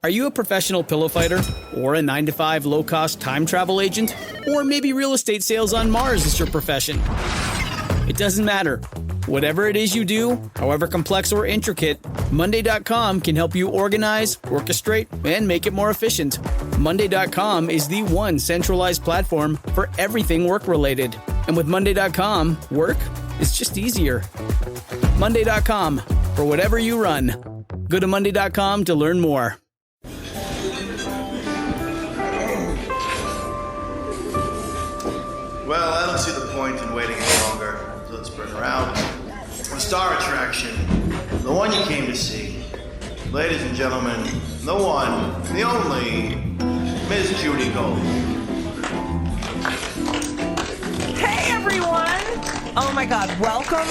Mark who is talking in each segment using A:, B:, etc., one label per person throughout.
A: Are you a professional pillow fighter? Or a 9-to-5 low-cost time travel agent? Or maybe real estate sales on Mars is your profession? It doesn't matter. Whatever it is you do, however complex or intricate, Monday.com can help you organize, orchestrate, and make it more efficient. Monday.com is the one centralized platform for everything work-related. And with Monday.com, work is just easier. Monday.com, for whatever you run. Go to Monday.com to learn more.
B: Well, I don't see the point in waiting any longer, so let's bring her out. The star attraction, the one you came to see. Ladies and gentlemen, the one, the only, Miss Judy Gold.
C: Hey, everyone! Oh my God, welcome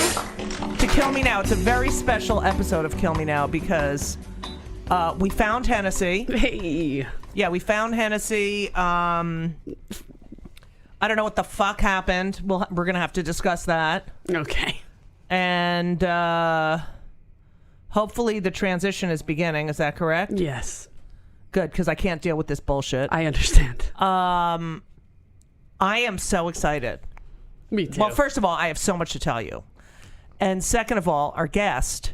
C: to Kill Me Now. It's a very special episode of Kill Me Now because we found Hennessy.
D: Hey.
C: Yeah, we found Hennessy. I don't know what the fuck happened. We're going to have to discuss that.
D: Okay.
C: And hopefully the transition is beginning. Is that correct?
D: Yes.
C: Good, because I can't deal with this bullshit.
D: I understand.
C: I am so excited.
D: Me too.
C: Well, first of all, I have so much to tell you. And second of all, our guest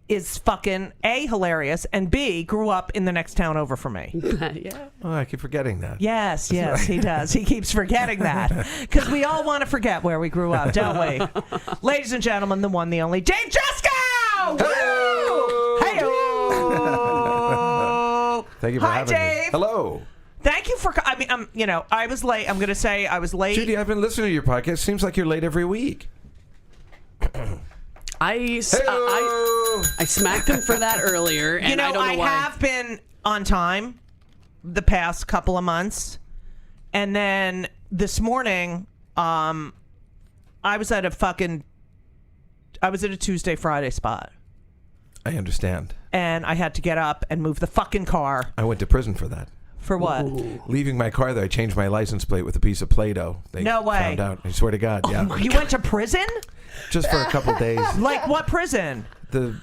C: is fucking A, hilarious, and B, grew up in the next town over from me.
D: Yeah.
E: Oh, I keep forgetting that.
C: Yes, he does. He keeps forgetting that. Because we all want to forget where we grew up, don't we? Ladies and gentlemen, the one, the only, Dave Juskow!
E: Hello!
C: Hey-o!
E: Thank you for having
C: Dave.
E: me. Hello.
C: Thank you for, I mean, I was late. I'm going to say I was late.
E: Judy, I've been listening to your podcast. Seems like you're late every week.
D: I smacked him for that earlier, and I don't know why.
C: I have been on time the past couple of months, and then this morning, I was at a Tuesday, Friday spot.
E: I understand.
C: And I had to get up and move the fucking car.
E: I went to prison for that.
C: For what?
D: Ooh.
E: Leaving my car there, I changed my license plate with a piece of Play-Doh. They
C: No way.
E: found out. I swear to God, yeah.
C: You went to prison?
E: Just for a couple days.
C: Like what prison?
E: The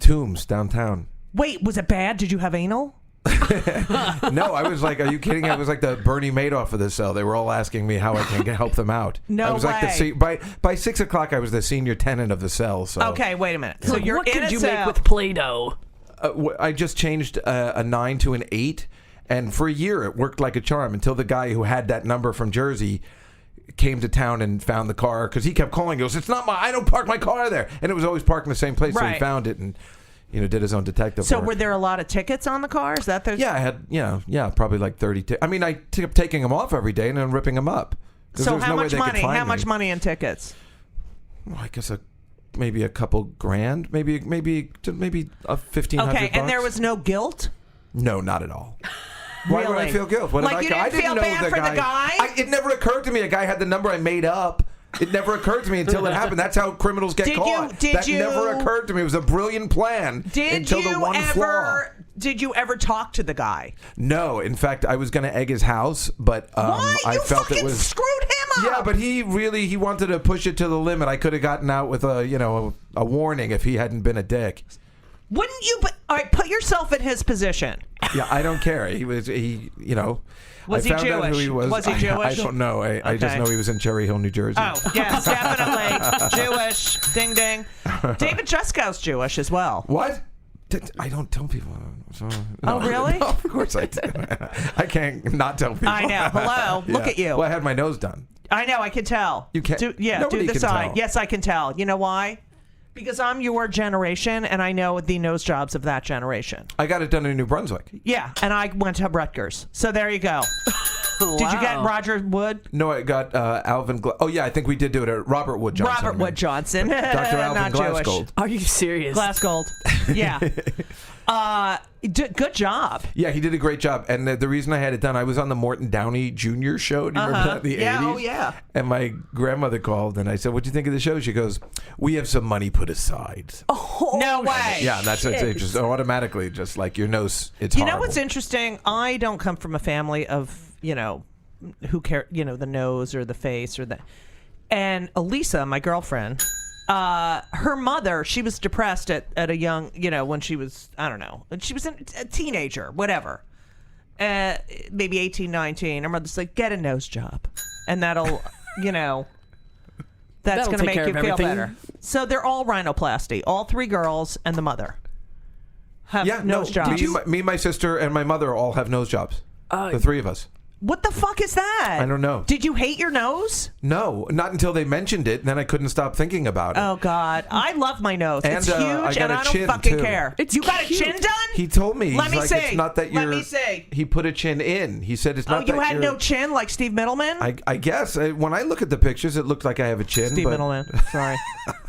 E: Tombs downtown.
C: Wait, was it bad? Did you have anal?
E: No, I was like, are you kidding? I was like the Bernie Madoff of the cell. They were all asking me how I can help them out.
C: No
E: I was
C: way.
E: Like by 6 o'clock, I was the senior tenant of the cell. So.
C: Okay, wait a minute. So you're
D: what
C: in
D: could
C: a
D: you
C: cell.
D: make with Play-Doh?
E: I just changed a 9 to an 8, and for a year it worked like a charm until the guy who had that number from Jersey came to town and found the car because he kept calling. He goes, "It's not I don't park my car there," and it was always parked in the same place. So
C: Right.
E: he found it and did his own detective
C: So
E: work.
C: were there a lot of tickets on the car? Is that the?
E: Yeah, I had probably like 30. I mean, I kept taking them off every day and then ripping them up.
C: So how much money? How much money in tickets?
E: Well, I guess maybe a couple grand, maybe $1,500.
C: Okay, and there was no guilt?
E: No, not at all. Why would I
C: Really?
E: feel guilt? What
C: Like
E: did
C: you
E: I
C: didn't feel
E: know
C: bad for the guy?
E: It never occurred to me a guy had the number I made up. It never occurred to me until it happened. That's how criminals get caught. That never occurred to me. It was a brilliant plan until the one flaw.
C: Did you ever talk to the guy?
E: No. In fact, I was going to egg his house, but
C: Why?
E: I
C: You
E: felt
C: fucking
E: it was
C: screwed him up.
E: Yeah, but he wanted to push it to the limit. I could have gotten out with a warning if he hadn't been a dick.
C: Wouldn't you? All right, put yourself in his position.
E: Yeah, I don't care.
C: Was
E: I
C: he
E: found out who he was.
C: Was he Jewish?
E: I don't know. I just know he was in Cherry Hill, New Jersey.
C: Oh, yes, definitely. Jewish. Ding, ding. David Juskow's Jewish as well.
E: What? I don't tell people. So,
C: Oh, really?
E: No, of course I do. I can't not tell people.
C: I know. Hello.
E: Yeah.
C: Look at you.
E: Well, I had my nose done.
C: I know. I can tell.
E: You can't.
C: Do
E: Nobody
C: the
E: can
C: side.
E: tell.
C: Yes, I can tell. You know why? Because I'm your generation, and I know the nose jobs of that generation.
E: I got it done in New Brunswick.
C: Yeah, and I went to Rutgers. So there you go.
D: Wow.
C: Did you get Roger Wood?
E: No, I got Alvin. Oh yeah, I think we did do it at Robert Wood Johnson.
C: Robert Wood Johnson.
E: Dr. Alvin
C: Not Jewish.
E: Glasgold.
D: Are you serious?
C: Glassgold. Yeah. Good job.
E: Yeah, he did a great job. And the reason I had it done, I was on the Morton Downey Jr. show. Do you remember that in the 80s?
C: Yeah, oh yeah.
E: And my grandmother called, and I said, "What'd you think of the show?" She goes, "We have some money put aside."
C: Oh, no way.
E: Yeah, and that's it. Just automatically, just like your nose, it's
C: You
E: horrible.
C: know what's interesting? I don't come from a family of, who care, the nose or the face or the. And Elisa, my girlfriend, her mother, she was depressed at a young, when she was, I don't know, she was a teenager, whatever. Maybe 18, 19. Her mother's like, get a nose job. And that'll, that's going to make you feel better. So they're all rhinoplasty. All 3 girls and the mother have nose jobs.
E: Me, my sister, and my mother all have nose jobs. The 3 of us.
C: What the fuck is that?
E: I don't know.
C: Did you hate your nose?
E: No, not until they mentioned it, and then I couldn't stop thinking about it.
C: Oh, God. I love my nose.
E: And,
C: it's huge,
E: and
C: I don't fucking care.
D: You
C: got a chin done?
E: He told me.
C: Let me see.
E: It's not that you're...
C: Let me see.
E: He put a chin in. He said it's not that
C: you had no chin like Steve Middleman?
E: I guess. When I look at the pictures, it looked like I have a chin.
C: Steve Middleman. Sorry.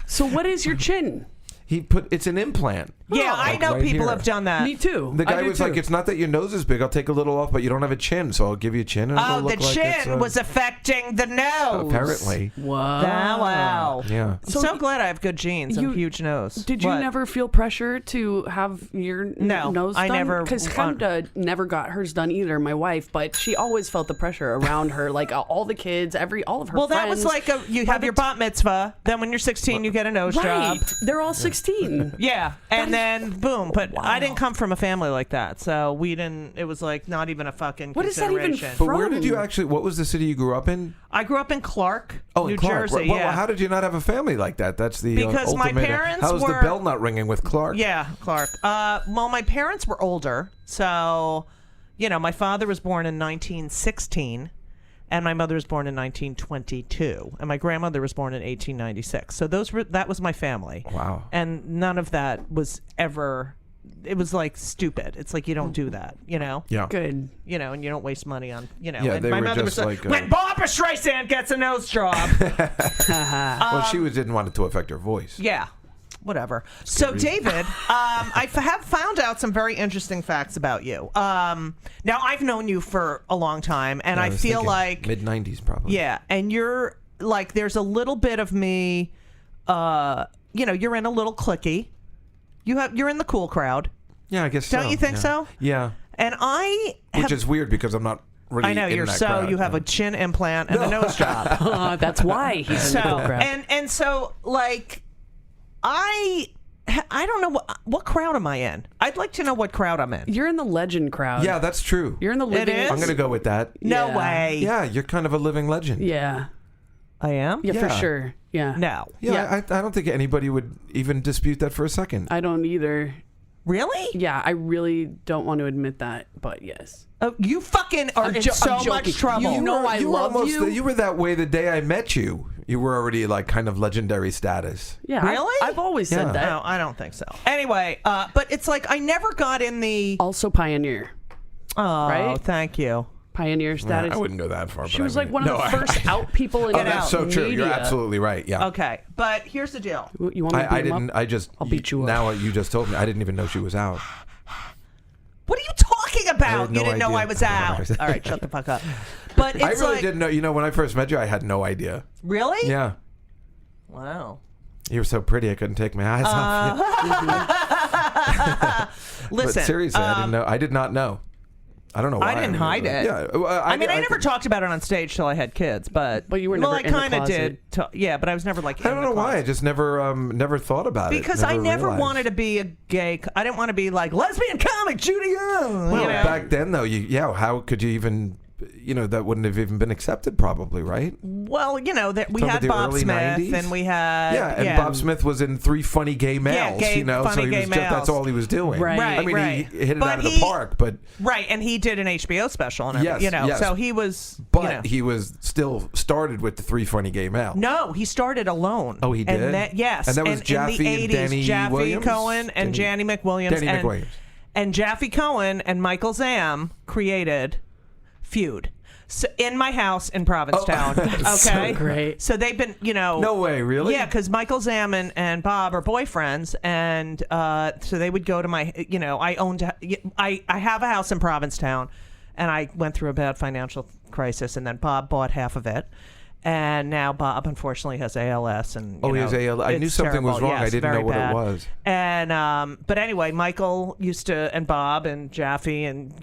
D: So what is your chin?
E: It's an implant.
C: Yeah, I know
E: right
C: people
E: here.
C: have done that.
D: Me too.
E: The guy was
D: too.
E: like, it's not that your nose is big. I'll take a little off, but you don't have a chin, so I'll give you a chin. And it'll
C: the
E: look like
C: chin was affecting the nose.
E: Apparently.
C: Wow.
E: Yeah.
C: So glad I have good genes and a huge nose.
D: Did you never feel pressure to have your nose done?
C: I never.
D: Because Chemda never got hers done either, my wife, but she always felt the pressure around her, like all the kids, all of her friends.
C: Well, that was like you have your bat mitzvah, then when you're 16, you get a nose job.
D: They're all 16.
C: Yeah, and then boom. But I didn't come from a family like that, so we didn't. It was like not even a fucking.
D: What is that even
E: But where did you actually? What was the city you grew up in?
C: I grew up in Clark,
E: New
C: New Jersey.
E: Well, how did you not have a family like that? That's the
C: because my
E: ultimate,
C: parents
E: how's
C: were
E: the bell not ringing with Clark?
C: Yeah, Clark. Well, my parents were older, so my father was born in 1916. And my mother was born in 1922, and my grandmother was born in 1896. So that was my family.
E: Wow.
C: And none of that was ever. It was like stupid. It's like you don't do that,
E: Yeah.
D: Good.
C: and you don't waste money on,
E: Yeah,
C: and
E: they
C: my
E: were
C: mother
E: just
C: was
E: like,
C: when Barbara Streisand gets a nose job.
E: Well, she didn't want it to affect her voice.
C: Yeah. Whatever. So, David, I have found out some very interesting facts about you. Now, I've known you for a long time, and I feel like
E: mid-90s probably.
C: Yeah, and you're like, there's a little bit of me. You're in a little cliquey. You're in the cool crowd.
E: Yeah, I guess so.
C: Don't you think so?
E: Yeah.
C: And
E: Which is weird because I'm not really.
C: I know
E: in
C: you're
E: that
C: so
E: crowd.
C: you have a chin implant and a nose job.
D: That's why he's in the cool crowd.
C: And so like. I don't know what crowd am I in. I'd like to know what crowd I'm in.
D: You're in the legend crowd.
E: Yeah, that's true.
D: You're in the living.
C: is?
E: I'm going to go with that.
C: No
D: Yeah.
C: way.
E: Yeah, you're kind of a living legend.
D: Yeah.
C: I am?
D: Yeah, for
E: Yeah.
D: sure. Yeah.
C: No.
E: Yeah, I don't think anybody would even dispute that for a second.
D: I don't either.
C: Really?
D: Yeah, I really don't want to admit that, but yes.
C: Oh, you fucking are in so
D: I'm
C: much
D: joking.
C: trouble.
D: You know I love you.
E: You were that way the day I met you. You were already like kind of legendary status.
D: Yeah.
C: Really?
D: I've always said that.
C: No, I don't think so. Anyway, but it's like I never got in the.
D: Also pioneer.
C: Oh,
D: right?
C: Thank you.
D: Pioneer status.
E: I wouldn't go that far.
D: She
E: but
D: was
E: I
D: like
E: mean,
D: one of the first out people in
E: Oh, that's so true.
D: media.
E: You're absolutely right. Yeah.
C: Okay, but here's the deal.
D: You want me to beat
E: I
D: him
E: didn't.
D: up?
E: I just.
D: I'll beat you up.
E: Now you just told me. I didn't even know she was out.
C: What are you talking about?
E: no
C: You didn't know
E: idea.
C: I was out. All right, shut the fuck up. But it's
E: I really
C: like,
E: didn't know. You know, when I first met you, I had no idea.
C: Really?
E: Yeah.
C: Wow.
E: You were so pretty, I couldn't take my eyes off you.
C: Listen.
E: But seriously, I didn't know. I did not know. I don't know why.
C: I didn't hide it.
E: Yeah. Well,
C: I never talked about it on stage till I had kids, but
D: you were
C: well,
D: never
C: I
D: in the
C: kind of
D: closet.
C: did. Yeah, but I was never like.
E: I don't know why. I just never thought about it.
C: Because I never
E: realized.
C: wanted to be a gay. I didn't want to be like lesbian comic Judy Young.
E: Well,
C: you know?
E: back then though, how could you even? That wouldn't have even been accepted, probably, right?
C: Well, that we
E: Talking
C: had
E: about the
C: Bob
E: early
C: Smith,
E: 90s?
C: and we had
E: and Bob Smith was in Three Funny Gay Males.
C: gay-
E: so
C: funny
E: he
C: gay
E: was just, that's
C: males.
E: all he was doing.
D: Right.
C: Right,
E: I mean,
C: right.
E: he hit it
C: But
E: out of the
C: he-
E: park, but
C: right, and he did an HBO special and
E: Yes,
C: everything,
E: yes.
C: so he was.
E: he was still started with the Three Funny Gay Males.
C: No, he started alone.
E: Oh, he did?
C: And that, yes.
E: And that was
C: in
E: Jaffe
C: the
E: and
C: 80s,
E: Danny
C: Jaffe
E: Williams?
C: Cohen and Janny McWilliams.
E: Danny McWilliams.
C: And Jaffe Cohen and Michael Zamm created Feud. So in my house in Provincetown. Okay.
D: so great.
C: So they've been,
E: No way, really?
C: Yeah, because Michael Zamm and Bob are boyfriends, and so they would go to my, I have a house in Provincetown, and I went through a bad financial crisis, and then Bob bought half of it. And now Bob, unfortunately, has ALS, and
E: he has ALS. I knew
C: it's
E: something was
C: terrible.
E: wrong. I
C: Yes,
E: didn't
C: very
E: know what
C: bad.
E: it was.
C: And but anyway, Michael used to, and Bob and Jaffe, and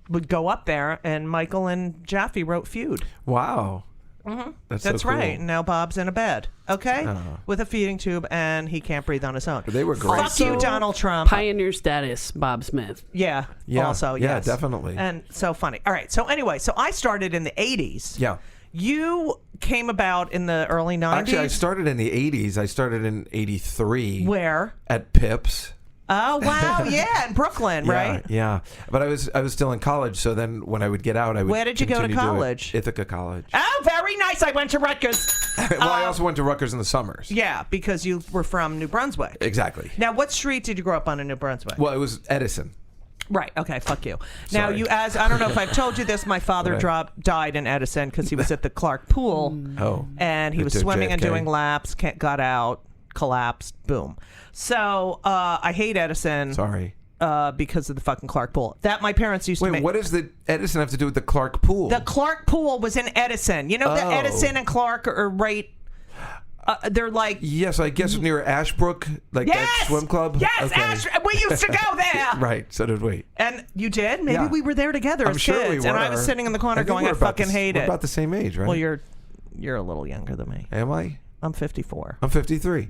C: would go up there, and Michael and Jaffe wrote Feud.
E: Wow. That's
C: That's
E: so cool.
C: right. Now Bob's in a bed, okay, with a feeding tube, and he can't breathe on his own.
E: They were great.
C: Fuck you, Donald Trump.
D: Pioneer status, Bob Smith.
C: Yeah.
E: Yeah.
C: Also,
E: Yeah,
C: yes.
E: definitely.
C: And so funny. All right. So anyway, so I started in the 80s.
E: Yeah.
C: You came about in the early 90s.
E: Actually, I started in the 80s. I started in 83.
C: Where?
E: At Pips.
C: Oh wow, yeah, in Brooklyn, right?
E: Yeah. But I was still in college, so then when I would get out, I would
C: Where did you go to
E: continue it.
C: college?
E: Ithaca College.
C: Oh, very nice. I went to Rutgers.
E: Well, I also went to Rutgers in the summers.
C: Yeah, because you were from New Brunswick.
E: Exactly.
C: Now, what street did you grow up on in New Brunswick?
E: Well, it was Edison.
C: Right. Okay. Fuck you. Now,
E: Sorry.
C: I don't know if I've told you this. My father
E: Right.
C: died in Edison because he was at the Clark Pool.
E: Oh.
C: And he was
E: To
C: swimming and
E: JFK.
C: doing laps. Got out, collapsed. Boom. So I hate Edison.
E: Sorry.
C: Because of the fucking Clark Pool. That my parents used to
E: Wait,
C: make.
E: what does the Edison have to do with the Clark Pool?
C: The Clark Pool was in Edison. You know that
E: Oh.
C: Edison and Clark are right. They're like.
E: Yes, I guess near Ashbrook, like
C: Yes!
E: that swim club.
C: Yes,
E: Okay.
C: we used to go there.
E: Right, so did we.
C: And you did? Maybe
E: Yeah.
C: we were there together
E: I'm
C: as
E: sure
C: kids.
E: we were.
C: And I was sitting in the corner
E: think
C: going,
E: we're
C: I
E: about
C: fucking hate
E: we're
C: it.
E: about the same age, right?
C: Well, you're a little younger than me.
E: Am I?
C: I'm 54.
E: I'm 53.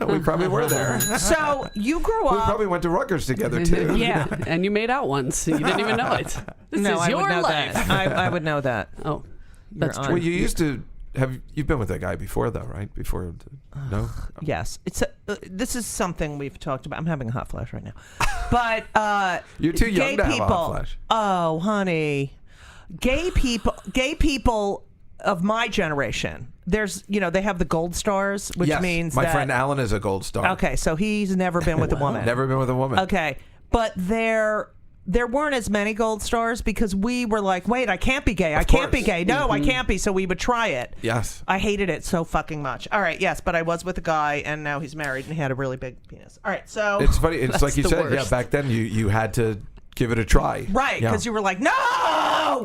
E: We probably were there.
C: So you grew
E: We
C: up.
E: probably went to Rutgers together too.
C: Yeah.
D: And you made out once. You didn't even know it. This
C: No,
D: is
C: I
D: your
C: would know
D: life.
C: that. I would know that.
D: Oh, that's
C: You're
D: true.
E: Well, you used to you've been with that guy before, though, right? Before, no.
C: Yes, it's this is something we've talked about. I'm having a hot flash right now, but
E: You're too young
C: gay
E: to have a
C: people.
E: hot flash.
C: Oh, honey, gay people of my generation. There's, they have the gold stars, which
E: Yes,
C: means
E: my
C: that,
E: friend Alan is a gold star.
C: Okay, so he's never been with a woman.
E: Never been with a woman.
C: Okay, but there weren't as many gold stars because we were like, wait, I can't be gay. I can't be
E: course.
C: gay. No, I can't be. So we would try it.
E: Yes.
C: I hated it so fucking much. All right, yes, but I was with a guy, and now he's married, and he had a really big penis. All right, so
E: It's funny. It's like you
D: the
E: said. Yeah,
D: worst.
E: back then you had to give it a try.
C: right,
E: Yeah.
C: because you were like, no.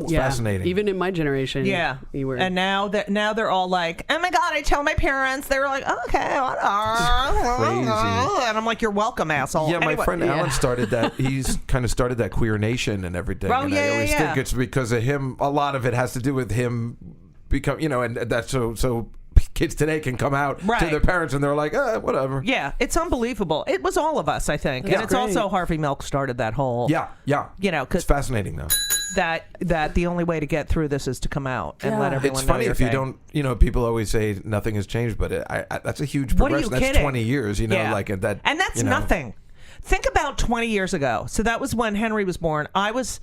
D: Yeah.
E: fascinating.
D: Even in my generation,
C: Yeah,
D: you were.
C: and now they're all like, oh my god, I told my parents. They were like, okay, whatever.
E: Crazy.
C: And I'm like, you're welcome, asshole.
E: Yeah, my
C: Anyway.
E: friend Alan started that. He's kind of started that Queer Nation and everything.
C: Oh,
E: and
C: yeah,
E: I always
C: yeah,
E: think
C: yeah.
E: it's because of him. A lot of it has to do with him become, and that's so kids today can come out to
C: Right.
E: their parents and they're like, whatever.
C: Yeah, it's unbelievable. It was all of us, I think,
E: Yeah.
C: and it's
D: Great.
C: also Harvey Milk started that whole.
E: Yeah, yeah.
C: Because
E: It's fascinating though.
C: that the only way to get through this is to come out and let everyone
E: It's
C: know
E: funny
C: you're
E: if you
C: gay.
E: don't, people always say nothing has changed, but that's a huge
C: What are you
E: progression. That's
C: kidding?
E: 20 years,
C: Yeah.
E: like that.
C: And that's nothing. Think about 20 years ago. So that was when Henry was born. I was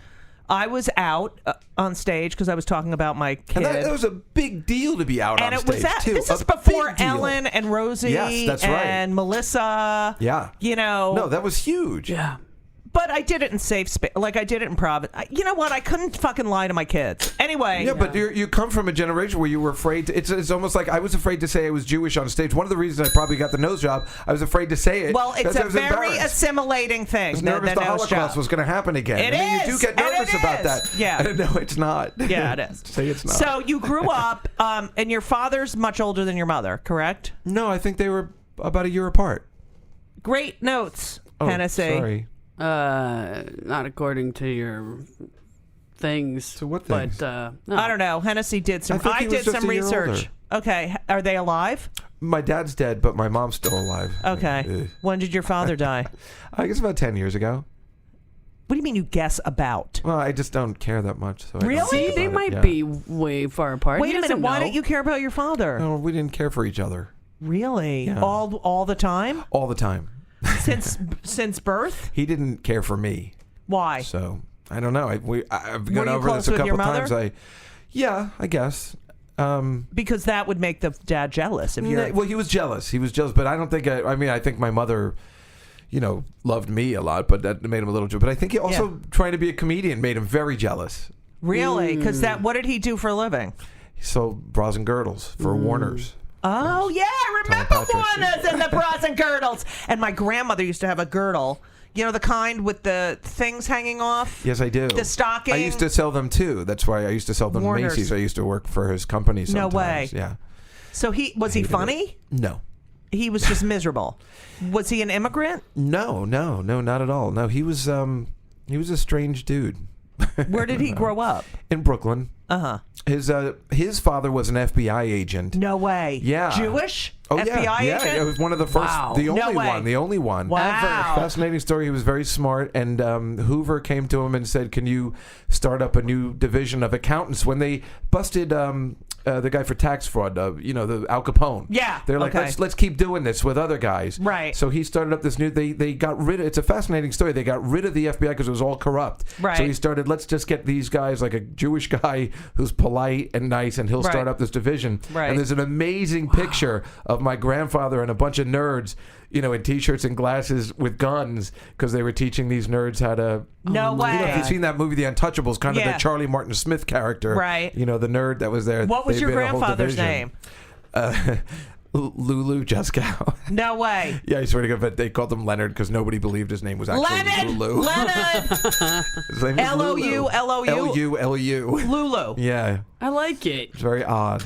C: out on stage because I was talking about my kid.
E: And that was a big deal to be out
C: And
E: on
C: it was
E: stage,
C: that.
E: too.
C: This
E: A
C: is before
E: big deal.
C: Ellen and Rosie
E: Yes, that's right.
C: and Melissa.
E: Yeah. No, that was huge.
D: yeah.
C: But I did it in safe space. Like, I did it in private. You know what? I couldn't fucking lie to my kids. Anyway.
E: Yeah, but you come from a generation where you were afraid to, it's almost like I was afraid to say I was Jewish on stage. One of the reasons I probably got the nose job, I was afraid to say it.
C: Well, it's
E: because I
C: a
E: was
C: very
E: embarrassed.
C: assimilating thing.
E: I was nervous
C: the
E: the
C: nose
E: Holocaust
C: job.
E: was going to happen again.
C: It
E: I mean,
C: is,
E: you do get
C: and it
E: nervous about
C: is.
E: that.
C: Yeah.
E: No, it's not.
C: Yeah, it is.
E: Say it's not.
C: So you grew up, and your father's much older than your mother, correct?
E: No, I think they were about a year apart.
C: Great notes,
E: Oh,
C: Hennessy.
E: sorry.
D: Not according to your things.
E: So what things?
D: But no.
C: I don't know. Hennessy did some.
E: I think he was
C: did
E: just
C: some
E: a year
C: research. Okay, are they alive?
E: My dad's dead, but my mom's still alive.
C: Okay.
E: Ugh.
C: When did your father die?
E: I guess about 10 years ago.
C: What do you mean you guess about?
E: Well, I just don't care that much. So I don't
C: Really?
E: think
D: See, they
E: about it.
D: might
E: Yeah.
D: be way far apart.
C: Wait
D: He
C: a minute.
D: doesn't
C: Why
D: know.
C: don't you care about your father?
E: No, we didn't care for each other
C: Really?
E: Yeah.
C: All the time?
E: all the time.
C: Since birth?
E: He didn't care for me.
C: Why?
E: So I don't know. I've
C: Were
E: gone
C: you
E: over
C: close
E: this a
C: with your
E: couple
C: mother?
E: times. Yeah, I guess.
C: Because that would make the dad jealous if you're.
E: Well, he was jealous. He was jealous, but I don't think. I think my mother, loved me a lot, but that made him a little jealous. But I think he also trying to be a comedian made him very jealous.
C: Really? Because what did he do for a living?
E: He sold bras and girdles for Warner's.
C: Oh yeah, I remember
E: Patrick's.
C: Warner's and the bras and girdles. And my grandmother used to have a girdle. You know, the kind with the things hanging off?
E: Yes, I do.
C: The stocking?
E: I used to sell them too. That's why I used to sell them at
C: Warner's.
E: Macy's. I used to work for his company
C: No
E: sometimes.
C: way.
E: Yeah.
C: So was he
E: Hated
C: funny?
E: it. No.
C: He was just miserable. Was he an immigrant?
E: No, not at all. No, he was a strange dude.
C: Where did he grow up?
E: In Brooklyn.
C: Uh-huh.
E: His father was an FBI agent.
C: No way.
E: Yeah.
C: Jewish?
E: Oh,
C: FBI agent?
E: Yeah, it was one of the first,
D: Wow.
E: the
C: No
E: only
C: way.
E: one, the only one.
C: Wow.
E: Fascinating story. He was very smart, and Hoover came to him and said, "Can you start up a new division of accountants?" When they busted the guy for tax fraud, the Al Capone.
C: Yeah,
E: they're like,
C: okay.
E: let's keep doing this with other guys.
C: Right.
E: So he started up this new. They got rid of. It's a fascinating story. They got rid of the FBI because it was all corrupt.
C: Right.
E: So he started. Let's just get these guys, like a Jewish guy who's polite and nice, and he'll start
C: Right.
E: up this division.
C: Right.
E: And there's an amazing picture of my grandfather and a bunch of nerds, in T-shirts and glasses with guns because they were teaching these nerds how to.
C: No way.
E: If you've seen that movie, The Untouchables, kind of
C: Yeah.
E: the Charlie Martin Smith character.
C: Right.
E: The nerd that was there.
C: What was
E: They
C: your
E: made a whole
C: grandfather's
E: division.
C: name?
E: Lulu Juskow.
C: No way.
E: Yeah, I swear to God, but they called him Leonard because nobody believed his name was actually
C: Leonard!
E: Lulu.
C: Leonard!
E: His name was
C: L-O-U,
E: Lulu.
C: L-O-U?
E: L-U-L-U.
C: Lulu.
E: Yeah,
D: I like it.
E: it's very odd.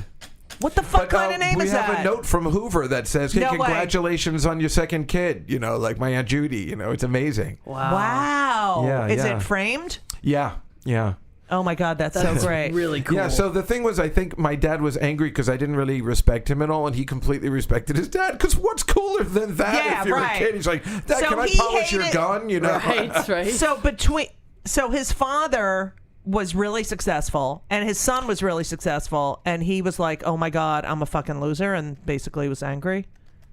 C: What the fuck kind of name
E: we
C: is
E: have
C: that?
E: a note from Hoover that says, "Hey,
C: No way.
E: congratulations on your second kid." Like my Aunt Judy. It's amazing.
C: Wow.
E: Yeah,
C: Is
E: yeah.
C: it framed?
E: Yeah.
C: Oh my God, that's so great.
D: Really cool.
E: Yeah, so the thing was, I think my dad was angry because I didn't really respect him at all, and he completely respected his dad. Because what's cooler than that
C: Yeah,
E: if you're
C: right.
E: a kid? He's like, "Dad,
C: So
E: can I
C: he
E: polish your
C: hated-
E: gun?"
D: Right.
C: So his father was really successful and his son was really successful and he was like, "Oh my God, I'm a fucking loser," and basically was angry.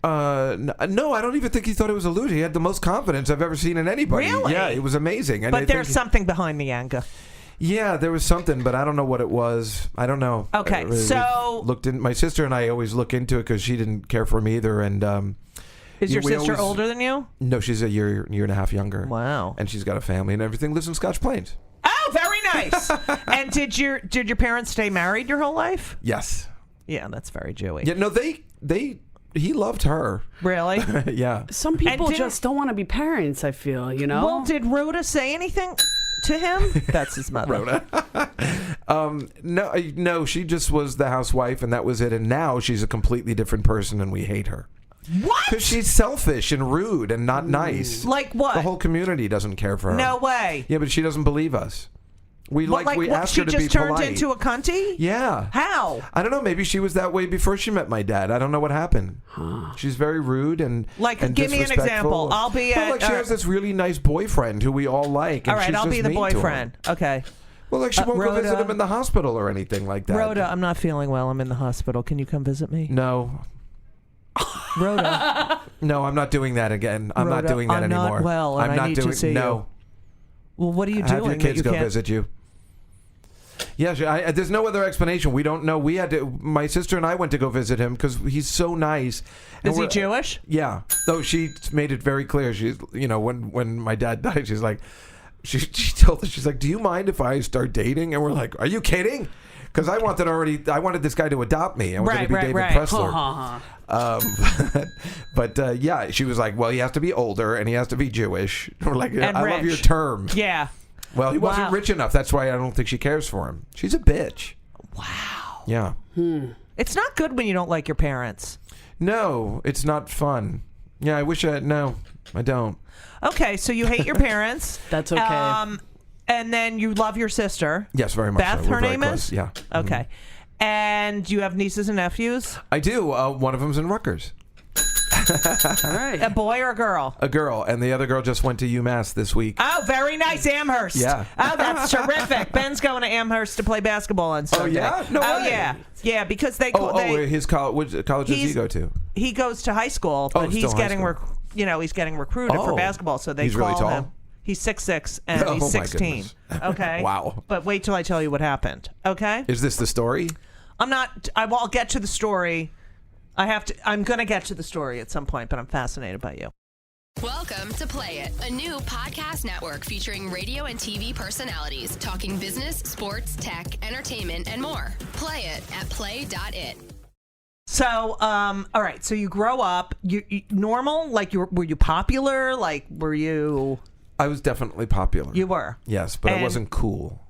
E: No, I don't even think he thought it was a loser. He had the most confidence I've ever seen in anybody.
C: Really?
E: Yeah, it was amazing. And
C: But there's something behind the anger.
E: Yeah, there was something, but I don't know what it was. I don't know.
C: Okay, so-
E: we looked in. My sister and I always look into it because she didn't care for me either. And
C: Is your
E: we
C: sister
E: always-
C: older than you?
E: No, she's a year and a half younger.
C: Wow.
E: And she's got a family and everything. Lives in Scotch Plains.
C: Oh, very nice. And did your parents stay married your whole life?
E: Yes.
C: Yeah, that's very Jewy.
E: Yeah. No, he loved her.
C: Really?
E: Yeah.
D: Some people
C: didn't-
D: just don't want to be parents, I feel,
C: Well, did Rhoda say anything to him? That's his mother.
E: Rhoda. No, she just was the housewife, and that was it. And now she's a completely different person, and we hate her.
C: What?
E: Because she's selfish and rude and not nice.
C: Like what?
E: The whole community doesn't care for her.
C: No way.
E: Yeah, but she doesn't believe us. We
C: What,
E: we
C: what,
E: asked
C: she
E: her to
C: just
E: be
C: turned
E: polite.
C: into a cunty?
E: Yeah.
C: How?
E: I don't know. Maybe she was that way before she met my dad. I don't know what happened. She's very rude and
C: Like,
E: and
C: give me an
E: disrespectful.
C: example. I'll be
E: well,
C: at-
E: like she has this really nice boyfriend who we all like. And
C: All right,
E: she's
C: I'll
E: just
C: be the
E: mean to him.
C: boyfriend. Okay.
E: Well, like she won't go visit
C: Rhoda-
E: him in the hospital or anything like that.
C: Rhoda, I'm not feeling well. I'm in the hospital. Can you come visit me?
E: No.
C: Rhoda.
E: No, I'm not doing that again. I'm not
C: Rhoda,
E: doing that
C: I'm not
E: anymore.
C: well, and
E: I'm
C: I
E: not
C: need to
E: doing
C: see
E: no.
C: Well, what are you doing?
E: Have your
C: that
E: kids
C: you
E: go
C: can't-
E: visit you. Yeah, there's no other explanation. We don't know. We had to. My sister and I went to go visit him because he's so nice. And
C: Is he
E: we're-
C: Jewish?
E: Yeah. Though she made it very clear. She's, when my dad died, she's like, she told us, she's like, "Do you mind if I start dating?" And we're like, "Are you kidding?" Because I wanted this guy to adopt me. I wanted to be David Pressler. But yeah, she was like, "Well, he has to be older and he has to be Jewish." We're like,
C: And
E: "I
C: rich.
E: love your term."
C: Yeah.
E: Well, he wasn't
C: Wow.
E: rich enough. That's why I don't think she cares for him. She's a bitch.
C: Wow.
E: Yeah.
C: It's not good when you don't like your parents.
E: No, it's not fun. Yeah, I wish no, I don't.
C: Okay, so you hate your parents.
D: That's okay.
C: And then you love your sister.
E: Yes, very much.
C: Beth,
E: so. We're
C: her
E: very
C: name
E: close.
C: is?
E: Yeah.
C: Okay. And you have nieces and nephews?
E: I do. One of them's in Rutgers.
D: All right.
C: A boy or a girl?
E: A girl, and the other girl just went to UMass this week.
C: Oh, very nice, Amherst.
E: Yeah.
C: Oh, that's terrific. Ben's going to Amherst to play basketball on Sunday.
E: yeah? No
C: Oh,
E: way.
C: yeah. Yeah, because they
E: His college. Which college does he go to?
C: He goes to high school,
E: Oh,
C: but
E: still
C: he's
E: high
C: getting
E: school.
C: he's getting recruited for
E: Oh.
C: basketball, so they
E: He's
C: call
E: really tall?
C: him. He's 6'6" and
E: Oh,
C: he's
E: my
C: 16.
E: goodness.
C: Okay.
E: Wow.
C: But wait till I tell you what happened. Okay.
E: Is this the story?
C: I'll get to the story. I'm going to get to the story at some point, but I'm fascinated by you.
F: Welcome to Play It, a new podcast network featuring radio and TV personalities talking business, sports, tech, entertainment, and more. Play it at play.it.
C: So, all right. So you grow up. You normal? Like were you popular? Like were you?
E: I was definitely popular.
C: You were.
E: Yes, but I
C: And-
E: wasn't cool.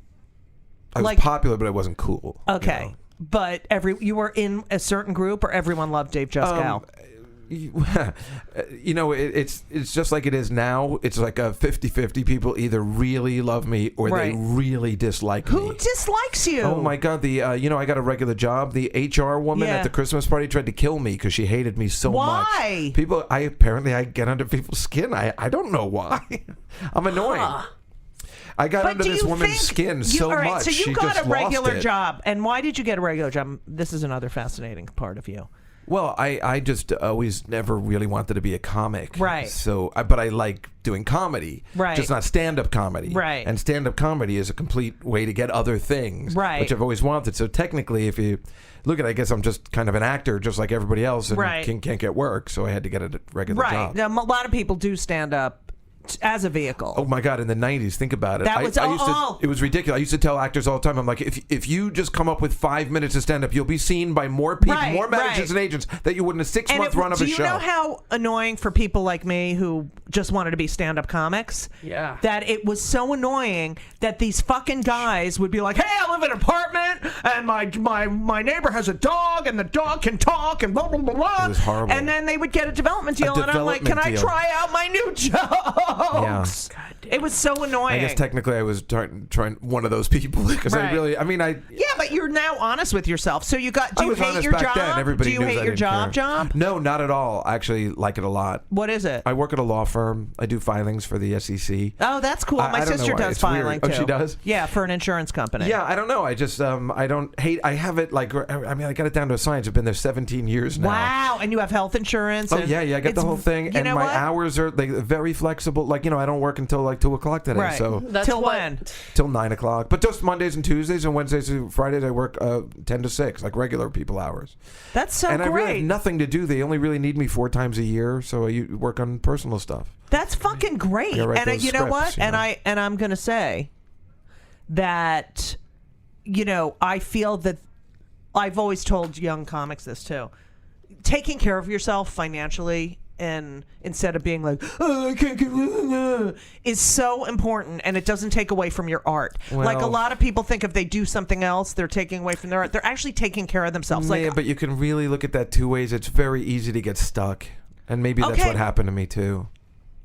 E: I was
C: Like-
E: popular, but I wasn't cool.
C: Okay.
E: you know?
C: But you were in a certain group, or everyone loved Dave Juskow?
E: You know, it's just like it is now. It's like a 50-50. People either really love me or they really dislike me.
C: Who dislikes you?
E: Oh my God! You know, I got a regular job. The HR woman at the Christmas party tried to kill me because she hated me so much.
C: Why?
E: People, I get under people's skin. I don't know why. I'm annoying. I got under this woman's skin so much.
C: So you
E: she
C: got
E: just
C: a regular
E: lost it.
C: job, and why did you get a regular job? This is another fascinating part of you.
E: Well, I just always never really wanted to be a comic.
C: Right.
E: So, but I like doing comedy.
C: Right.
E: Just not stand-up comedy.
C: Right.
E: And stand-up comedy is a complete way to get other things.
C: Right.
E: Which I've always wanted. So technically, if you look at it, I guess I'm just kind of an actor, just like everybody else, and can't get work. So I had to get a regular job.
C: Now, a lot of people do stand up as a vehicle.
E: Oh my God! In the '90s, think about it.
C: That was
E: It was ridiculous. I used to tell actors all the time. I'm like, if you just come up with 5 minutes to stand up, you'll be seen by more people, more managers and agents that you would in a 6-month run of a show.
C: Do you know how annoying for people like me who just wanted to be stand-up comics?
D: Yeah.
C: That it was so annoying that these fucking guys would be like, "Hey, I live in an apartment, and my neighbor has a dog, and the dog can talk, and blah blah blah blah."
E: It was horrible.
C: And then they would get a development deal, and I'm like, "Can I try out my new job?"
E: Yeah.
C: It was so annoying.
E: I guess technically I was trying one of those people because I
C: Yeah, but you're now honest with yourself. So do you hate your job?
E: Then. Everybody
C: do you
E: knew
C: hate
E: I
C: your
E: didn't
C: job?
E: No, not at all. I actually like it a lot.
C: What is it?
E: I work at a law firm. I do filings for the SEC.
C: Oh, that's cool. My
E: I don't know
C: sister
E: why.
C: does
E: It's
C: filing
E: weird.
C: too.
E: Oh, she does?
C: Yeah, for an insurance company.
E: Yeah, I don't know. I just I don't hate. I have it like I got it down to a science. I've been there 17 years now.
C: Wow, and you have health insurance.
E: Oh yeah, I get the whole thing, and my hours are very flexible. Like I don't work until like 2:00 today.
C: Right.
E: So
C: till when?
E: Till 9:00. But just Mondays and Tuesdays and Wednesdays and Fridays I work 10 to 6, like regular people hours.
C: That's so
E: great. And I really have nothing to do. They only really need me 4 times a year, so I work on personal stuff.
C: That's fucking great. And you know what? And I'm gonna say that I feel that I've always told young comics this too. Taking care of yourself financially and instead of being like, oh, I can't get is so important, and it doesn't take away from your art.
E: Well,
C: like a lot of people think if they do something else, they're taking away from their art. They're actually taking care of themselves.
E: Yeah, but you can really look at that 2 ways. It's very easy to get stuck, and maybe that's what happened to me too.